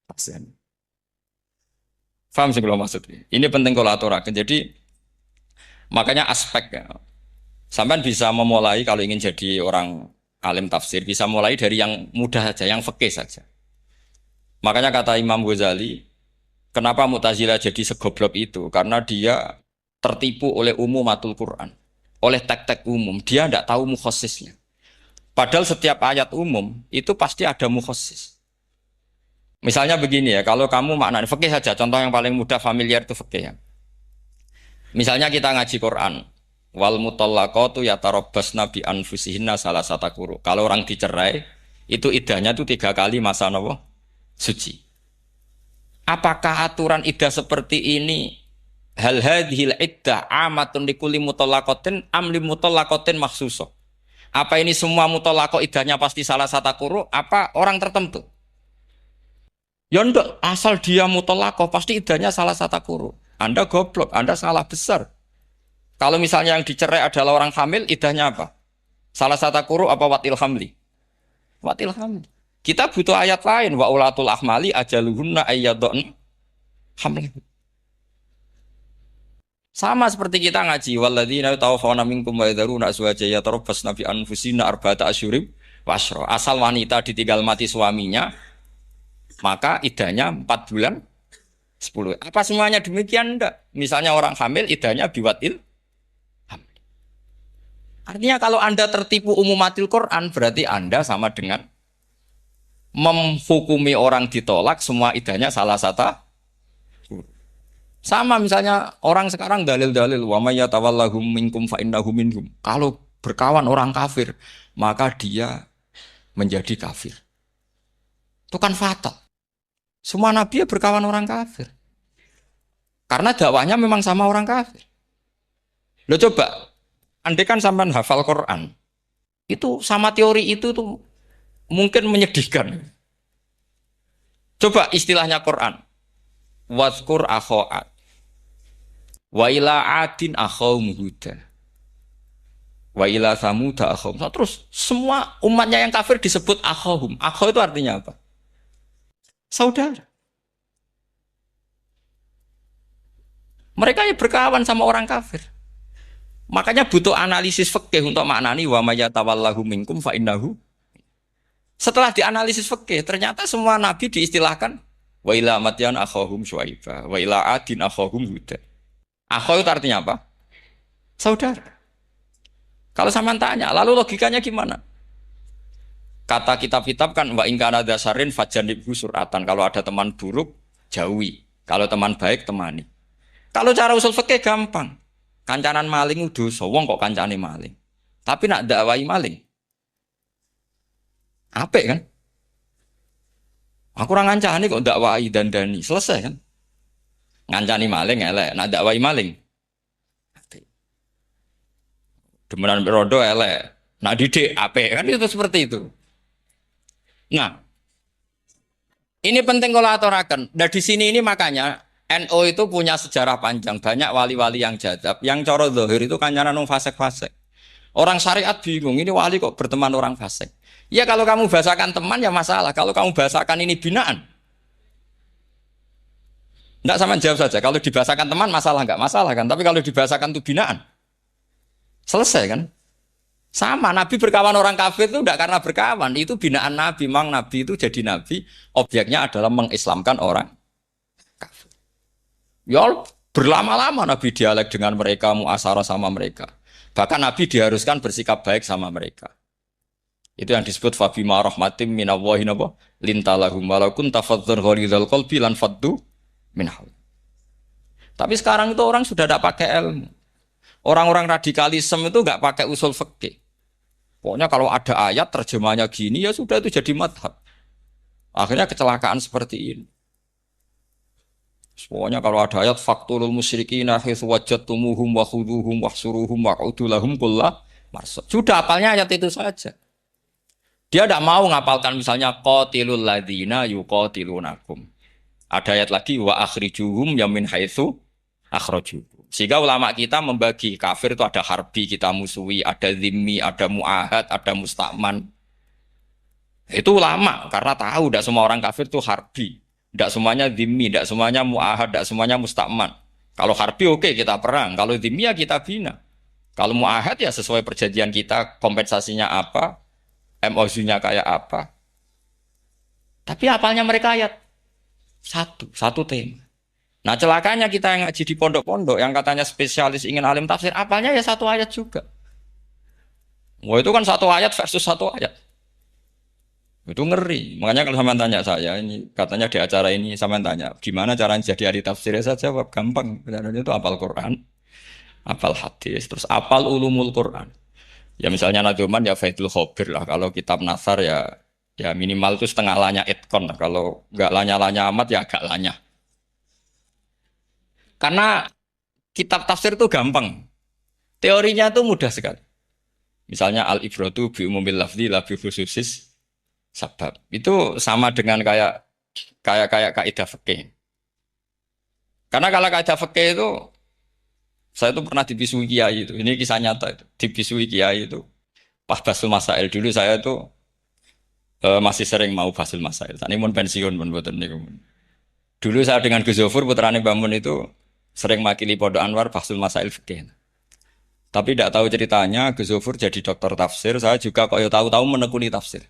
tahzan. Faham sih kalau maksudnya? Ini penting kalau aturakan. Jadi makanya aspek ya. Sampai bisa memulai kalau ingin jadi orang alim tafsir bisa mulai dari yang mudah saja, yang fikih saja. Makanya kata Imam Ghazali, kenapa Mu'tazilah jadi segoblok itu? Karena dia tertipu oleh umumatul Quran, oleh teks-teks umum. Dia tidak tahu mukhassisnya. Padahal setiap ayat umum itu pasti ada mukhassis. Misalnya begini ya, kalau kamu maknanya fikih saja, contoh yang paling mudah familiar itu fikih ya. Misalnya kita ngaji Quran, wal mutallaqatu yatarabbasna bi anfusihinna salasata quru. Kalau orang dicerai, itu iddahnya itu 3 kali masa napa? Suci. Apakah aturan iddah seperti ini hal hadhil iddah amatun likulli mutallaqatin am li mutallaqatin makhsusa? Apa ini semua mutallaqah iddahnya pasti salah satu quru apa orang tertentu? Ya enggak, asal dia mutallaqah pasti iddahnya salah satu quru. Anda goblok, Anda salah besar. Kalau misalnya yang dicerai adalah orang hamil, iddahnya apa? Salah satu quru apa watil hamli? Watil hamli. Kita butuh ayat lain, wa ulatul ahmali ajaluhunna ayyadun hamli. Sama seperti kita ngaji walladzina tawaffawna minkum wa yadharuna azwaja yatarabbasna bi anfusina arba'ata asyhurin wa asyra. Asal wanita ditinggal mati suaminya, maka iddahnya 4 bulan 10. Apa semuanya demikian? Enggak. Misalnya orang hamil iddahnya biwatil hamil. Artinya kalau Anda tertipu umumatil Quran berarti Anda sama dengan menghukumi orang ditolak semua iddahnya salah satu. Sama misalnya orang sekarang dalil-dalil wa may yatawallahum minkum fa innahu minhum. Kalau berkawan orang kafir, maka dia menjadi kafir. Itu kan fatal. Semua nabi ya berkawan orang kafir. Karena dakwahnya memang sama orang kafir. Lo coba, andai kan sampean hafal Quran, itu sama teori itu tuh mungkin menyedihkan. Coba istilahnya Quran. Wazkur akho'at. Wa ila adin akhawum huda. Wa ila samuda akhawum. Terus semua umatnya yang kafir disebut akhawum. Akhaw itu artinya apa? Saudara. Mereka ya berkawan sama orang kafir. Makanya butuh analisis fikih untuk maknani wa may yatawallahu minkum fa innahu. Setelah dianalisis fikih, ternyata semua nabi diistilahkan wa ila madyan akhahum syuaiba, wa ila adin akhahum huda. Akhaw itu artinya apa? Saudara. Kalau sama tanya, lalu logikanya gimana? Kata kitab-kitab kan wa in kana dasarin fajanibhu suratan. Kalau ada teman buruk, jauhi. Kalau teman baik, temani. Kalau cara usul fikih gampang. Kancanan maling dosa, wong kok kancane maling. Tapi nak dakwai maling. Apik kan? Aku ora ngancani kok dakwai dandani. Selesai kan? Ngancani maling elek, nak dakwai maling. Apik. Demenan rondo elek, nak didik apik kan itu seperti itu. Nah, ini penting kalau aturaken. Nah di sini ini makanya NU itu punya sejarah panjang, banyak wali-wali yang jadab, yang coro zahir itu kancanan fasik-fasik. Orang syariat bingung, ini wali kok berteman orang fasik. Ya kalau kamu bahasakan teman ya masalah. Kalau kamu bahasakan ini binaan, enggak sama jawab saja. Kalau dibahasakan teman masalah enggak masalah kan? Tapi kalau dibahasakan itu binaan, selesai kan? Sama, Nabi berkawan orang kafir itu enggak karena berkawan, itu binaan Nabi. Memang Nabi itu jadi Nabi, objeknya adalah mengislamkan orang kafir. Ya berlama-lama Nabi dialek dengan mereka, muasyarah sama mereka. Bahkan Nabi diharuskan bersikap baik sama mereka. Itu yang disebut fabima rahmatim minallahi napa lintalahum walau kunta fadzan ghalidhal qalbi lan faddu min haul. Tapi sekarang itu orang sudah tidak pakai ilmu. Orang-orang radikalisme itu nggak pakai usul fikih. Pokoknya kalau ada ayat terjemahnya gini ya sudah itu jadi madhab. Akhirnya kecelakaan seperti ini. Pokoknya kalau ada ayat faktulul musyrikina haitsu wajadtumuhum wa khuduhum wahsuruhum wa'udu lahum kulla marsad. Sudah hafalnya ayat itu saja. Dia tidak mau ngapalkan misalnya qatilul ladzina yuqatilunakum. Ada ayat lagi wa akhrijuhum yamin haitsu akhrajukum. Sehingga ulama kita membagi kafir itu ada harbi kita musuhi, ada zimmi, ada muahad, ada musta'man. Itu ulama karena tahu tidak semua orang kafir itu harbi, tidak semuanya zimmi, tidak semuanya muahad, tidak semuanya musta'man. Kalau harbi oke, kita perang, kalau zimmi ya kita bina. Kalau muahad ya sesuai perjanjian kita, kompensasinya apa, MOU-nya kayak apa. Tapi apalnya mereka ayat satu tema. Nah celakanya kita yang ngaji di pondok-pondok yang katanya spesialis ingin alim tafsir, apalnya ya satu ayat juga. Wah itu kan satu ayat versus satu ayat. Itu ngeri. Makanya kalau sama tanya saya, ini katanya di acara ini sama tanya, gimana caranya jadi ahli tafsir? Saya jawab gampang. Caranya itu hafal Quran, hafal hadis, terus hafal ulumul Quran. Ya misalnya Naduman ya Faidul Khobir lah. Kalau kitab Nasar ya minimal itu setengah lanya itkon lah. Kalau nggak lanya-lanya amat ya agak lanya. Karena kitab tafsir itu gampang. Teorinya itu mudah sekali. Misalnya al-ibratu bi umumil lafzi la bi khususis sabab. Itu sama dengan kayak kaidah fikih. Karena kalau kaidah fikih itu saya itu pernah dibisui kiai itu. Ini kisah nyata itu. Dibisui kiai itu. Pas basul masail dulu saya itu masih sering mau basul masail. Tadi mau pensiun pun buatan niku. Dulu saya dengan Gus Zofur putrane Bamun itu sering makili Pondok Anwar basul masail fikih. Tapi tidak tahu ceritanya Gus Zofur jadi dokter tafsir, saya juga kok tahu-tahu menekuni tafsir.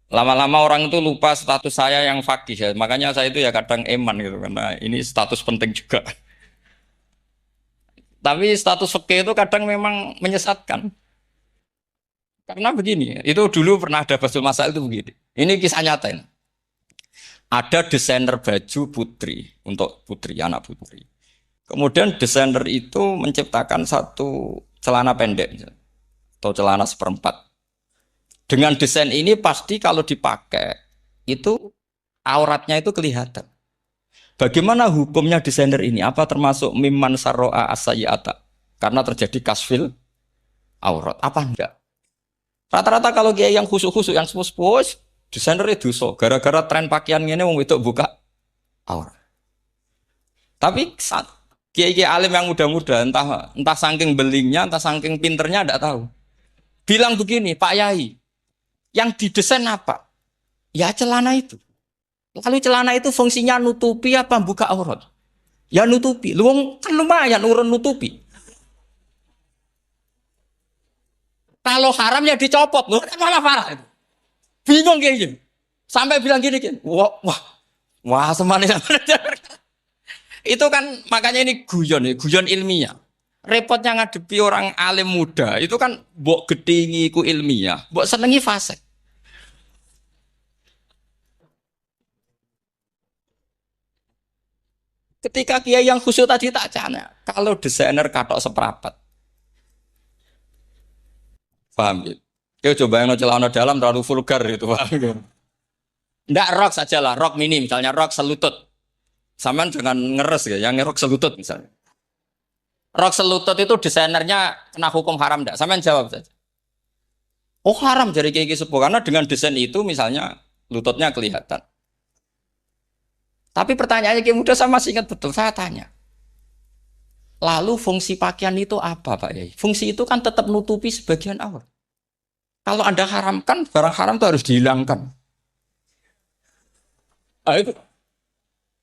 Lama-lama orang itu lupa status saya yang fakih ya. Makanya saya itu ya kadang eman gitu karena ini status penting juga. Tapi status fikih itu kadang memang menyesatkan. Karena begini, itu dulu pernah ada basul masail itu begini. Ini kisah nyata ini. Ada desainer baju putri untuk putri, anak putri. Kemudian desainer itu menciptakan satu celana pendek atau celana seperempat. Dengan desain ini pasti kalau dipakai itu auratnya itu kelihatan. Bagaimana hukumnya desainer ini? Apa termasuk mimman sarro'a as-sayyi'ata? Karena terjadi kasfil aurat. Apa enggak? Rata-rata kalau kiai yang khusuk-khusuk yang sepuh-sepuh desainer itu dosa. Gara-gara tren pakaian ini wong wedok buka aurat. Tapi saat kiai-kiai alim yang muda-muda entah saking belingnya, entah saking pinternya enggak tahu. Bilang begini, Pak Yai, yang didesain apa? Ya celana itu. Lalu celana itu fungsinya nutupi apa buka aurat? Ya nutupi. Lu kan lumayan urun nutupi. Kalau haram ya dicopot, lu kan malah parah itu. Bingung kayak gini. Sampai bilang gini, wah semanis. Itu kan makanya ini guyon ilmiah. Repotnya ngadepi orang alim muda, itu kan mbok gedhingi ku ilmiah, mbok senengi fasik. Ketika kiai yang khusyuk tadi tak cana, kalau desainer katok seprapat, paham gitu? Kau coba yang celana dalam terlalu vulgar itu, paham gitu? Nggak rok saja lah, rok mini misalnya rok selutut, saman jangan ngeres ya, yang rok selutut misalnya. Rok selutut itu desainernya kena hukum haram nggak? Saman jawab saja. Oh haram jadi kiai sepuh karena dengan desain itu misalnya lututnya kelihatan. Tapi pertanyaannya kayak muda saya masih ingat betul, saya tanya. Lalu fungsi pakaian itu apa Pak Yai? Fungsi itu kan tetap nutupi sebagian aurat. Kalau Anda haramkan, barang haram itu harus dihilangkan. Nah, itu.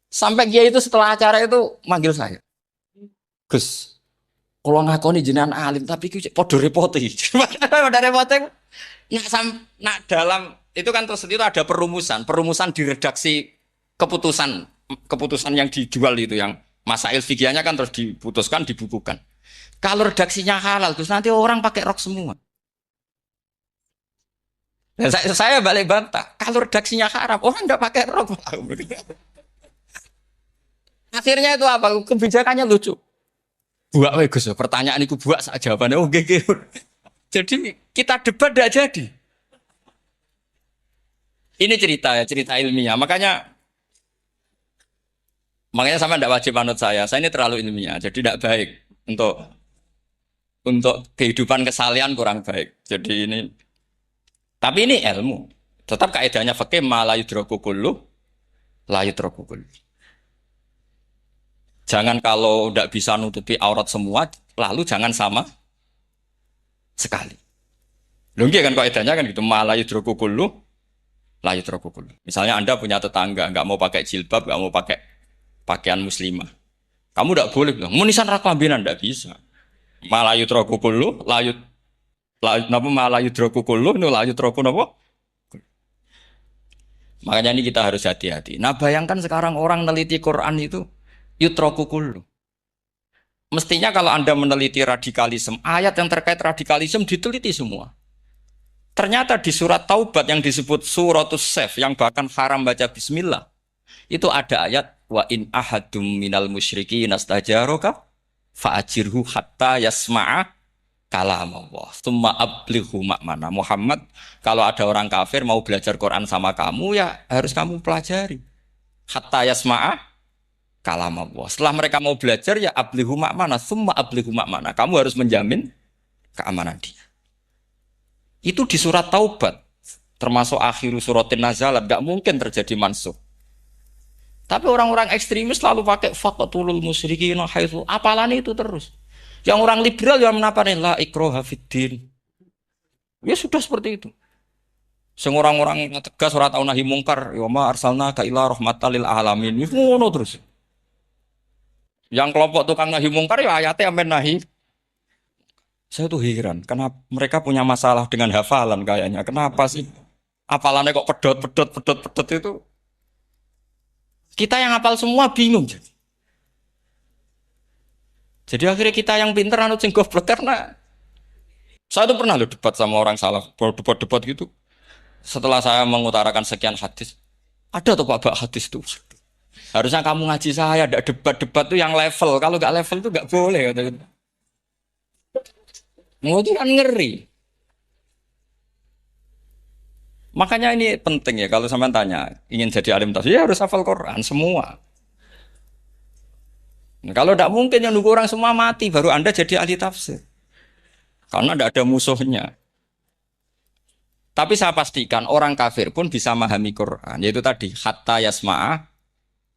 Sampai dia itu setelah acara itu manggil saya. Gus, kalau ngakoni jenengan alim, tapi itu podo repoti. Podo repoti, nak dalam, itu kan terus itu ada perumusan di redaksi keputusan, keputusan yang dijual itu, yang masail fikihnya kan terus diputuskan, dibukukan. Kalau redaksinya halal, terus nanti orang pakai rok semua. Dan saya balik bantah, kalau redaksinya haram, orang nggak pakai rok. Akhirnya itu apa? Kebijakannya lucu. Buak we Gus, pertanyaan itu buak sak jawabannya oh gege. Jadi kita debat tidak jadi. Ini cerita ya, cerita ilmiah. Makanya sama tidak wajib manut saya. Saya ini terlalu ilmiah, jadi tidak baik untuk kehidupan kesalian kurang baik. Jadi ini, tapi ini ilmu. Tetap kaidahnya fikih ma la yudraku kullu la yudraku kullu. Jangan kalau tidak bisa nutupi aurat semua, lalu jangan sama sekali. Loh kan kaidahnya kan gitu, ma la yudraku kullu la yudraku kullu. Misalnya Anda punya tetangga nggak mau pakai jilbab, nggak mau pakai pakaian muslimah. Kamu tidak boleh bilang, munisan raklambinan tidak bisa. Malayu trokukulu, napa malayu trokukulu, nu layu troku napa? Makanya ini kita harus hati-hati. Nah bayangkan sekarang orang meneliti Quran itu yutrokukulu. Mestinya kalau Anda meneliti radikalisme, ayat yang terkait radikalisme diteliti semua. Ternyata di surat Taubat yang disebut suratus Sef, yang bahkan haram baca bismillah, itu ada ayat wa in ahadum minal musyrikin nastajaroka fa'ajirhu hatta yasma'a kalam Allah tsumma ablighu makmana. Muhammad, kalau ada orang kafir mau belajar Quran sama kamu, ya harus kamu pelajari hatta yasma'a kalam Allah. Setelah mereka mau belajar, ya ablighu makmana, tsumma ablighu makmana, kamu harus menjamin keamanan dia. Itu di surat Taubat, termasuk akhir suratin nazalat, gak mungkin terjadi mansuh. Tapi orang-orang ekstremis selalu pakai faqatul musyrikin haitsu, apalan itu terus. Yang orang liberal yang menaparin la ikraha fiddin. Ya sudah seperti itu. Sing orang-orang tegas ora tau nahi mungkar, ya ma arsalna ka ila rahmatal lil alamin. Itu ngono terus. Yang kelompok tukang nahi mungkar ya ayatnya amen nahi. Saya tuh heran, kenapa mereka punya masalah dengan hafalan kayaknya. Kenapa sih? Hafalannya kok pedot itu. Kita yang hafal semua bingung jadi. Jadi akhirnya kita yang pinter anut sing goblok, karena saya tuh pernah loh debat sama orang salah, debat gitu. Setelah saya mengutarakan sekian hadis, ada tuh Pak hadis tuh. Harusnya kamu ngaji saya, ada debat-debat tuh yang level. Kalau nggak level tuh nggak boleh. Mau itu kan ngeri. Makanya ini penting ya, kalau sampean tanya, ingin jadi alim tafsir, ya harus hafal Quran semua. Nah, kalau tidak mungkin yang nunggu orang semua mati, baru Anda jadi ahli tafsir. Karena tidak ada musuhnya. Tapi saya pastikan orang kafir pun bisa memahami Quran. Yaitu tadi, hatta yasma'a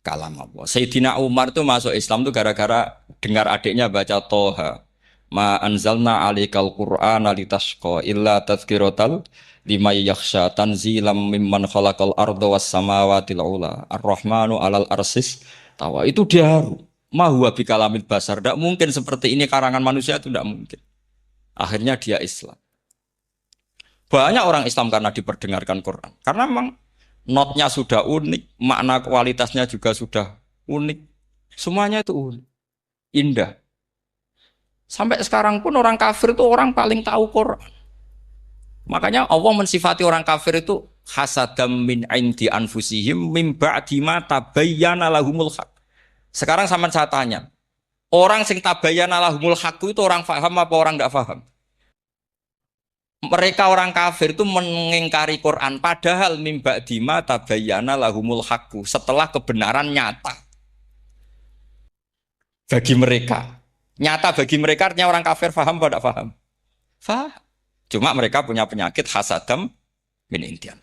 kalam Allah. Sayyidina Umar itu masuk Islam itu gara-gara dengar adiknya baca Toha. Ma anzalna alikal Qur'ana litashqa illa tazkiratal liman yakhsha tanzilam mimman khalaqal arda was samawati ula ar-rahmanu alal arsis tawa. Itu dia ma huwa bikalamil basar, tidak mungkin seperti ini karangan manusia, itu tidak mungkin. Akhirnya dia Islam. Banyak orang Islam karena diperdengarkan Quran, karena memang notnya sudah unik, makna kualitasnya juga sudah unik, semuanya itu unik, indah. Sampai sekarang pun orang kafir itu orang paling tahu Quran. Makanya Allah mensifati orang kafir itu hasadam min indi anfusihim mim ba'di ma tabayyana lahumul haq. Sekarang sama saya tanya, orang sing tabayyana lahumul haq itu orang paham apa orang enggak paham? Mereka orang kafir itu mengingkari Quran, padahal mim ba'di ma tabayyana lahumul haq, setelah kebenaran nyata bagi mereka. Nyata bagi mereka artinya orang kafir paham atau tidak paham? Paham. Cuma mereka punya penyakit hasadam min intian.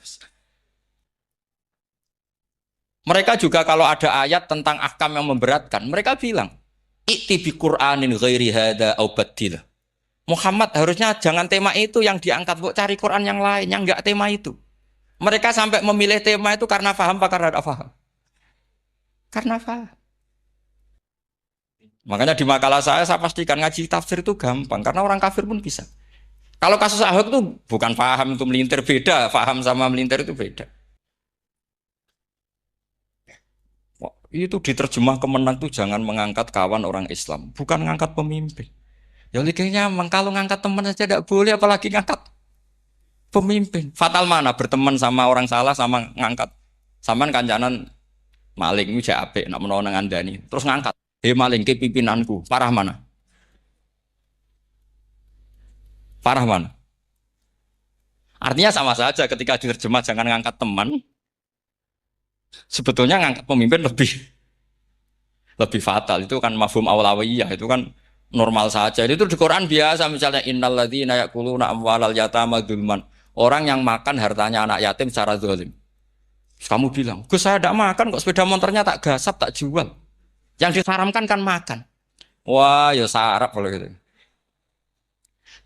Mereka juga kalau ada ayat tentang ahkam yang memberatkan, mereka bilang, "I'ti bi Qur'anin ghairi hadza aw baddilah." Muhammad harusnya jangan tema itu yang diangkat, bu cari Quran yang lain yang enggak tema itu. Mereka sampai memilih tema itu karena paham apa karena tidak paham? Karena paham. Makanya di makalah saya pastikan ngaji tafsir itu gampang karena orang kafir pun bisa. Kalau kasus Ahok itu bukan paham itu melintir, beda. Paham sama melintir itu beda. Wah, itu diterjemah kemenang tuh jangan mengangkat kawan orang Islam, bukan mengangkat pemimpin. Ya likinya memang kalau ngangkat teman saja tidak boleh, apalagi ngangkat pemimpin. Fatal mana berteman sama orang salah sama ngangkat. Saman kancanan maling itu apik nak menawa nang andani. Terus ngangkat. Maling ke pimpinanku. Parah mana? Parah mana? Artinya sama saja ketika diterjemah jangan ngangkat teman. Sebetulnya ngangkat pemimpin lebih fatal. Itu kan mafhum awlawiyah, itu kan normal saja. Itu di Quran biasa misalnya innalladzina ya'kuluna amwalal yatama dzulman. Orang yang makan hartanya anak yatim secara zalim. Kamu bilang, "Gus saya tidak makan kok, sepeda motornya tak gasap, tak jual." Yang diharamkan kan makan. Wah, ya sarap kalau gitu.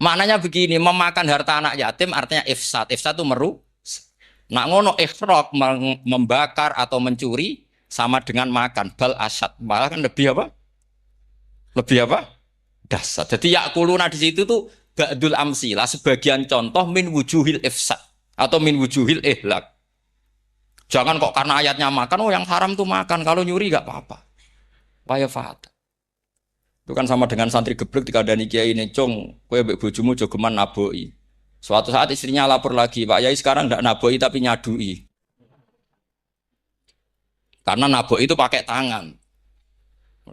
Maknanya begini, memakan harta anak yatim artinya ifsad. Ifsad itu meru. Nak ngono ikhraq membakar atau mencuri sama dengan makan. Bal asad. Malah kan lebih apa? Lebih apa? Dasar. Jadi yakuluna di situ tuh ba'dul amsilah sebagian contoh min wujuhil ifsad atau min wujuhil ihlak. Jangan kok karena ayatnya makan, oh yang haram tuh makan, kalau nyuri gak apa-apa. Waya fat. Itu kan sama dengan santri geblek dikandani kiai ini, "Cong, kowe mbek bojomu jogeman naboi." Suatu saat istrinya lapor lagi, "Pak Yai sekarang ndak naboi tapi nyadui." Karena naboi itu pakai tangan.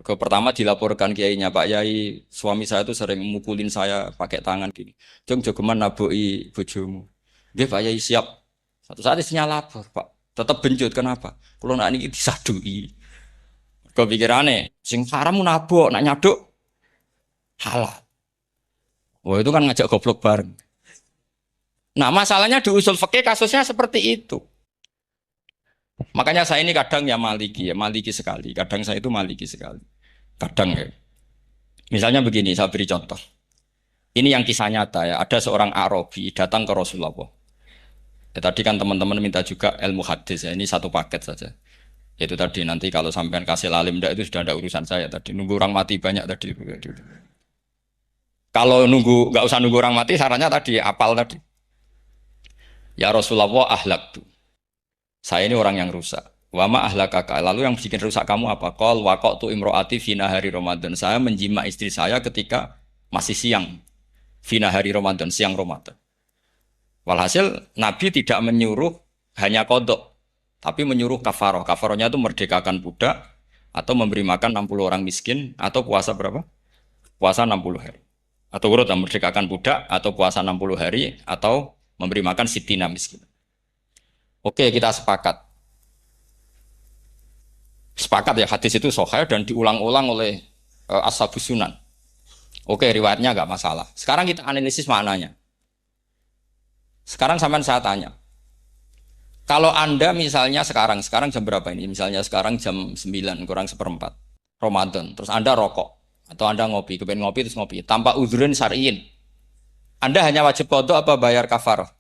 Pertama dilaporkan kiainya, "Pak Yai, suami saya itu sering mukulin saya pakai tangan gini. Jong jogeman naboi bojomu." Dia Pak Yai siap. Satu saat istrinya lapor, "Pak, tetap benjut kenapa? Kalau nak ini disadui." Kepikirannya, sing haram nabok, nak nyaduk halal. Wah itu kan ngajak goblok bareng. Nah masalahnya di usul fikih kasusnya seperti itu. Makanya saya ini kadang ya maliki sekali. Kadang saya itu maliki sekali. Kadang ya. Misalnya begini, saya beri contoh. Ini yang kisah nyata ya. Ada seorang Arabi datang ke Rasulullah. Ya, tadi kan teman-teman minta juga ilmu hadis ya. Ini satu paket saja. Itu tadi nanti kalau sampean kasih lalim ndak itu sudah ada urusan saya tadi. Nunggu orang mati banyak tadi. Kalau nunggu nggak usah nunggu orang mati, sarannya tadi apal tadi. Ya Rasulullah ahlak tuh. Saya ini orang yang rusak. Wama ahlakaka. Lalu yang bikin rusak kamu apa? Qol waqatu imroati fina hari Ramadan. Saya menjima istri saya ketika masih siang. Fina hari Ramadan, siang Ramadan. Walhasil Nabi tidak menyuruh hanya kodok, tapi menyuruh kafaroh. Kafarohnya itu merdekakan budak atau memberi makan 60 orang miskin atau puasa berapa? Puasa 60 hari. Atau urut merdekakan budak atau puasa 60 hari atau memberi makan sitina miskin. Oke, kita sepakat. Sepakat ya hadis itu sahih dan diulang-ulang oleh Ashabus Sunan. Oke, riwayatnya nggak masalah. Sekarang kita analisis maknanya. Sekarang sampean saya tanya. Kalau Anda misalnya sekarang jam berapa ini? Misalnya sekarang jam 9 kurang seperempat Ramadan. Terus Anda rokok atau Anda ngopi, kepengen ngopi terus ngopi tanpa udhrin syar'iin. Anda hanya wajib qadha apa bayar kafarah?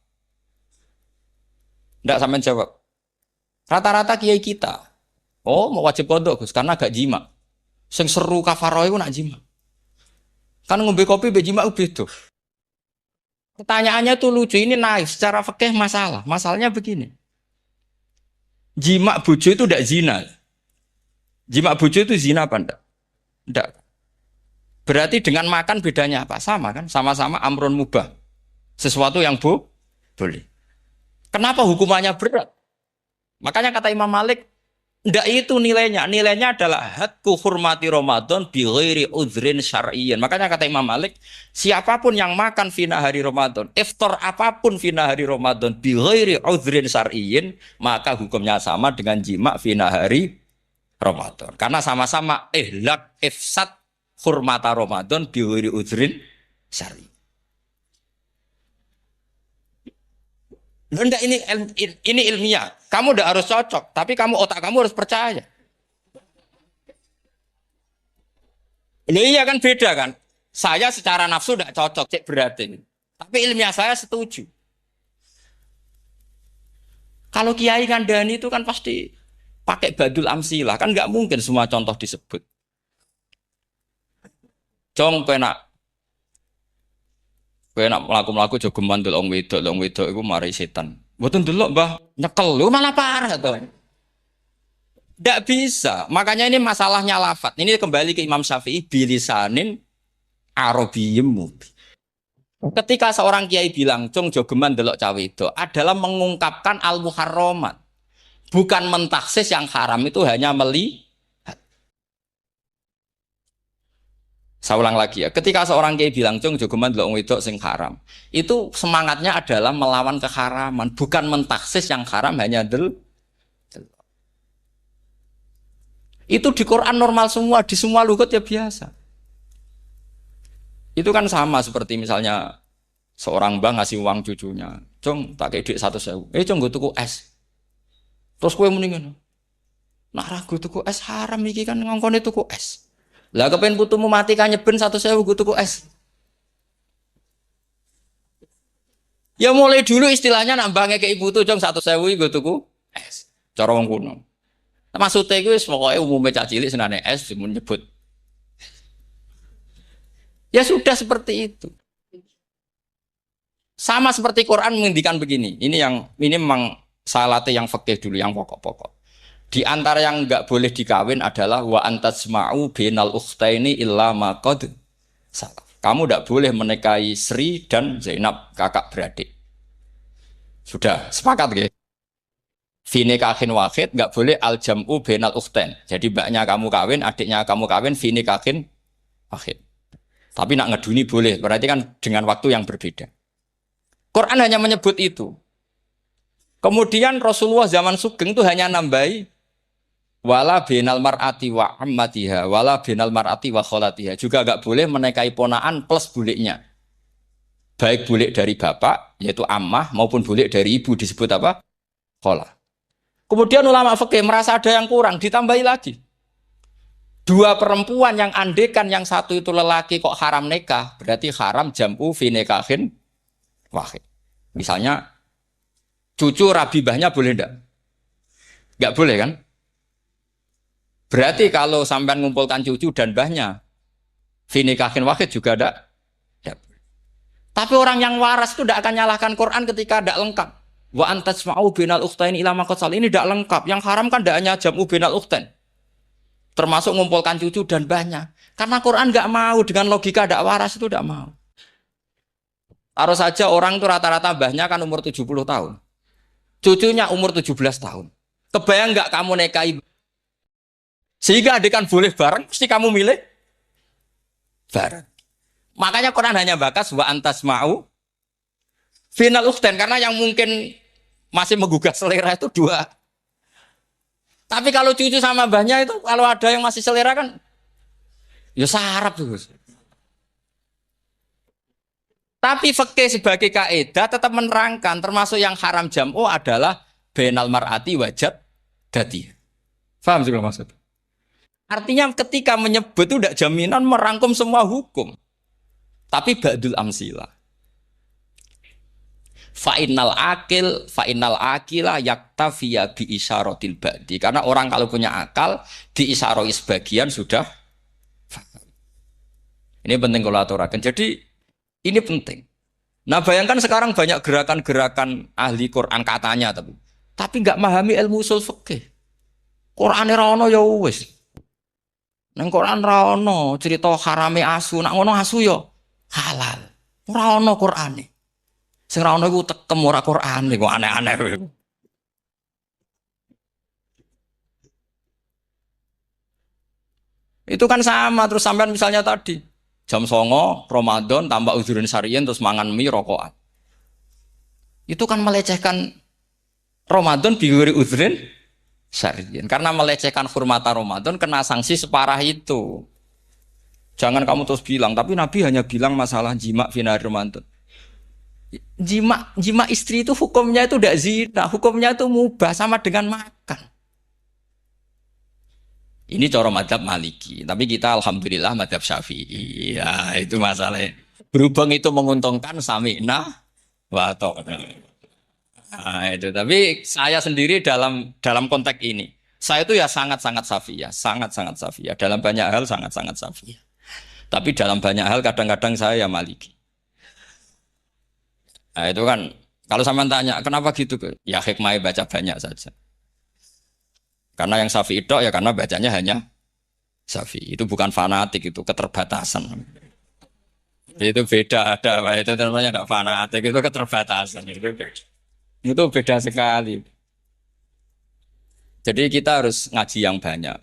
Enggak, sampean jawab. Rata-rata kiai kita, oh mau wajib qadha Gus karena gak jima. Sing seru kafarah itu nak jima. Kan ngombe kopi be jima beda. Pertanyaannya tuh lucu, ini naif secara fikih masalah. Masalahnya begini. Jima bojo itu tidak zina. Jima bojo itu zina apa enggak? Enggak. Berarti dengan makan bedanya apa? Sama kan? Sama-sama amrun mubah. Sesuatu yang boleh. Kenapa hukumannya berat? Makanya kata Imam Malik, enggak itu nilainya. Nilainya adalah hadku hurmati Ramadan bi ghairi udhrin syar'iyyan. Makanya kata Imam Malik, siapapun yang makan fina hari Ramadan, iftar apapun fina hari Ramadan bi ghairi udhrin syar'iyyan, maka hukumnya sama dengan jima fina hari Ramadan. Karena sama-sama ihlak ifsad hurmata Ramadan bi ghairi udhrin syar'iyyan. Enggak, ini ilmiah. Kamu udah harus cocok, tapi otak kamu harus percaya. Loh iya kan beda kan? Saya secara nafsu tidak cocok, cek berarti. Tapi ilmiah saya setuju. Kalau Kiai Ngandani itu kan pasti pakai badul amsilah, kan nggak mungkin semua contoh disebut. Cong penak melaku-melaku jogeman delok wong wedok iku mari setan. Mboten delok Mbah, nyekel lu malah parah to. Nggak bisa. Makanya ini masalahnya lafat. Ini kembali ke Imam Syafi'i bilisanin arabiyyim mubin. Ketika seorang kiai bilang, "Cung jogeman delok cawe itu," adalah mengungkapkan al-muharramat. Bukan mentaksis yang haram itu hanya melihat. Saya ulang lagi ya. Ketika seorang kiai bilang, "Cung jogeman delok wedok sing haram," itu semangatnya adalah melawan keharaman, bukan mentaksis yang haram hanya itu di Quran normal semua, di semua lugat ya biasa. Itu kan sama seperti misalnya seorang bang ngasih uang cucunya, "Cung, tak kayak duit 100.000. Cung gue tuku es." Terus kue mendingan, "Nak ragu tuku es haram iki kan ngongkone tuku es." Lah kepen putumu mati kan nyeben 100.000 gue tuku es. Ya mulai dulu istilahnya nambahnya ke ibu tuh, "Cung 100.000 gue tuku es." Cara wong kuno. Maksudnya itu pokoknya umumnya cah cilik senane es menyebut. Ya sudah seperti itu. Sama seperti Quran menghentikan begini. Ini memang salate yang fikih dulu, yang pokok-pokok. Di antara yang enggak boleh dikawin adalah wa antasma'u bainal ukhtaini illa ma qad salaf. Kamu enggak boleh menikahi Sri dan Zainab, kakak beradik. Sudah sepakat nggih? Fi nikahin wahid enggak boleh al jam'u bainal ukhtain. Jadi mbaknya kamu kawin, adiknya kamu kawin fi nikahin wahid. Tapi nak ngeduni boleh, berarti kan dengan waktu yang berbeda. Quran hanya menyebut itu. Kemudian Rasulullah zaman Sugeng itu hanya nambahi wala binal mar'ati wa ammatiha, wala binal mar'ati wa kholatiha. Juga enggak boleh menikahi ponaan plus buliknya. Baik bulik dari bapak, yaitu ammah, maupun bulik dari ibu disebut apa? Kholah. Kemudian ulama fikih merasa ada yang kurang, ditambahi lagi. Dua perempuan yang andekan yang satu itu lelaki kok haram nikah, berarti haram jam'u fi nikahin wahid. Misalnya cucu rabibahnya boleh enggak? Enggak boleh kan? Berarti kalau sampean ngumpulkan cucu dan mbahnya fi nikahin wahid juga enggak? Tapi orang yang waras itu tidak akan nyalahkan Quran ketika tidak lengkap. Wa antasma'u bainal ukhtain ila ma qad sal. Ini tidak lengkap. Yang haram kan tidak hanya jam'u bainal ukhtain. Termasuk ngumpulkan cucu dan mbahnya. Karena Quran nggak mau dengan logika tidak waras itu tidak mau. Taruh saja orang itu rata-rata mbahnya kan umur 70 tahun. Cucunya umur 17 tahun. Kebayang nggak kamu nikahi? Sehingga adik kan boleh bareng, mesti kamu milih bareng. Makanya Quran hanya bakas wa antasma'u final ukhtain, karena yang mungkin masih menggugah selera itu dua. Tapi kalau cucu sama mbahnya itu, kalau ada yang masih selera kan, ya sarap tuh. Tapi fikih sebagai kaidah tetap menerangkan, termasuk yang haram jam'u adalah bainal mar'ati wajad dati. Paham sih maksud? Artinya ketika menyebut itu tidak jaminan merangkum semua hukum. Tapi ba'dul amsilah. Fa'innal akila yaktafiya bi isyaratil ba'di. Karena orang kalau punya akal diisyaroi sebagian sudah. Ini penting kalau aturakan. Jadi ini penting. Nah bayangkan sekarang banyak gerakan-gerakan ahli Quran katanya tapi nggak memahami ilmu usul fikih. Quran ra ono ya wis. Nang Quran ra ono cerita harame asu, nak ngono asu ya halal. Ora ono Qurane. Sing ra ono iku tekem ora Quran iku aneh-aneh. Itu kan sama terus sampean misalnya tadi jam 09.00 Ramadan tambah uzurin syariyin terus mangan mie rokokan. Itu kan melecehkan Ramadan biwiri uzurin syariyin. Karena melecehkan hurmata Ramadan kena sanksi separah itu. Jangan kamu terus bilang, tapi Nabi hanya bilang masalah jima fi nahar Ramadan. Jima istri itu hukumnya itu tidak zina, hukumnya itu mubah sama dengan makan. Ini cara madzhab Maliki, tapi kita alhamdulillah madzhab Syafi'i. Ya, itu masalahnya. Berhubung itu menguntungkan sami'na wa ata'na. Nah, itu. Tapi saya sendiri dalam konteks ini, saya itu ya sangat-sangat Syafi'iyah, sangat-sangat Syafi'iyah. Dalam banyak hal sangat-sangat Syafi'iyah. Tapi dalam banyak hal kadang-kadang saya ya Maliki. Nah, itu kan kalau sama tanya kenapa gitu? Ya hikmah baca banyak saja. Karena yang Syafi'i itu ya karena bacanya hanya Syafi'i. Itu bukan fanatik, itu keterbatasan. Itu beda, ada apa itu namanya tidak fanatik, itu keterbatasan. Itu beda sekali. Jadi kita harus ngaji yang banyak.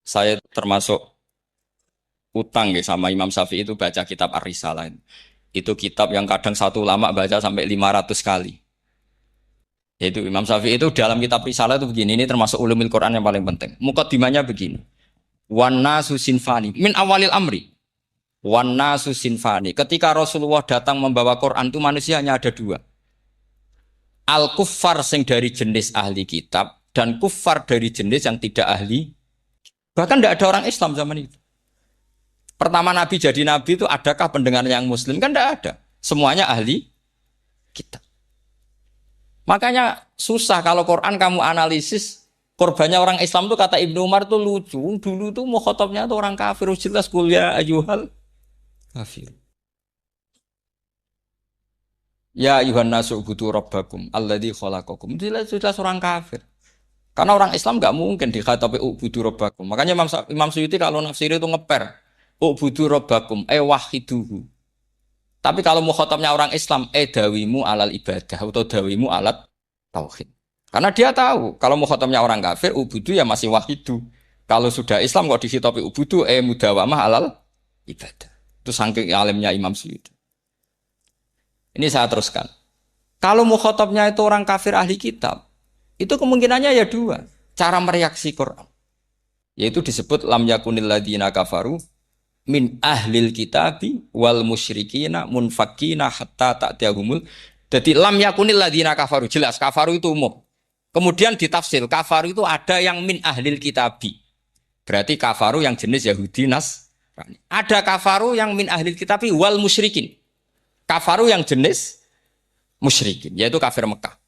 Saya termasuk utang ya sama Imam Syafi'i itu baca kitab Ar-Risalah. Itu kitab yang kadang satu ulama baca sampai 500 kali. Yaitu Imam Syafi'i itu dalam kitab Risalah itu begini, ini termasuk ulumil Quran yang paling penting. Mukaddimahnya begini. Wan nasu sinfani min awalil amri. Wan nasu sinfani. Ketika Rasulullah datang membawa Quran itu manusia hanya ada dua. Al kuffar sing dari jenis ahli kitab dan kuffar dari jenis yang tidak ahli. Bahkan tidak ada orang Islam zaman itu. Pertama Nabi jadi Nabi itu adakah pendengar yang Muslim? Kan tidak ada. Semuanya ahli kitab. Makanya susah kalau Quran kamu analisis korbannya orang Islam tuh kata Ibnu Umar tuh lucu. Dulu tuh mukhatabnya tuh orang kafir, jelas kuliah ayuhal kafir. Ya ayuhan nasu butuh rabbakum alladzi khalaqakum. Jelas orang kafir. Karena orang Islam nggak mungkin dikhatabi ubudu rabbakum. Makanya Imam Suyuti kalau nafsir itu ngeper ubudu rabbakum wahiduhu. Tapi kalau mukhatabnya orang Islam, dawimu alal ibadah atau dawimu alat tauhid. Karena dia tahu kalau mukhatabnya orang kafir, ubudu ya masih wahidu. Kalau sudah Islam kok dikhitabi ubudu, mudawamah alal ibadah. Itu saking alimnya Imam Suyuti. Ini saya teruskan. Kalau mukhatabnya itu orang kafir ahli kitab, itu kemungkinannya ya dua. Cara mereaksi Quran. Yaitu disebut lam yakunil ladina kafaru min ahlil kitabi wal musyrikina munfakina hatta ta'tiyahumul. Jadi lam yakunil ladina kafaru, jelas kafaru itu umum. Kemudian ditafsir kafaru itu ada yang min ahlil kitabi. Berarti kafaru yang jenis Yahudi Nasrani. Ada kafaru yang min ahlil kitabi wal musyrikin. Kafaru yang jenis musyrikin, yaitu kafir Mekah.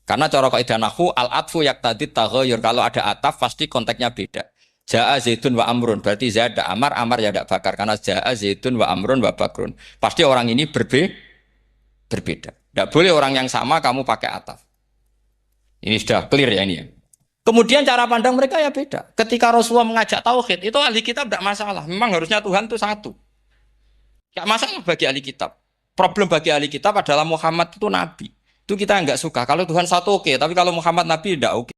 Karena cara kaidah nahwu al-atfu yaqtadi taghayyur. Kalau ada ataf pasti konteksnya beda. Ja'a Zaidun wa Amrun, berarti Zaid ada Amar, Amar ya tidak Bakar. Karena Ja'a Zaidun wa Amrun wa Bakrun. Pasti orang ini berbeda. Tidak boleh orang yang sama kamu pakai ataf. Ini sudah clear ya ini ya. Kemudian cara pandang mereka ya beda. Ketika Rasulullah mengajak tauhid, itu ahli kitab tidak masalah. Memang harusnya Tuhan itu satu. Tidak masalah bagi ahli kitab. Problem bagi ahli kitab adalah Muhammad itu nabi. Itu kita nggak suka. Kalau Tuhan satu oke, tapi kalau Muhammad nabi tidak oke.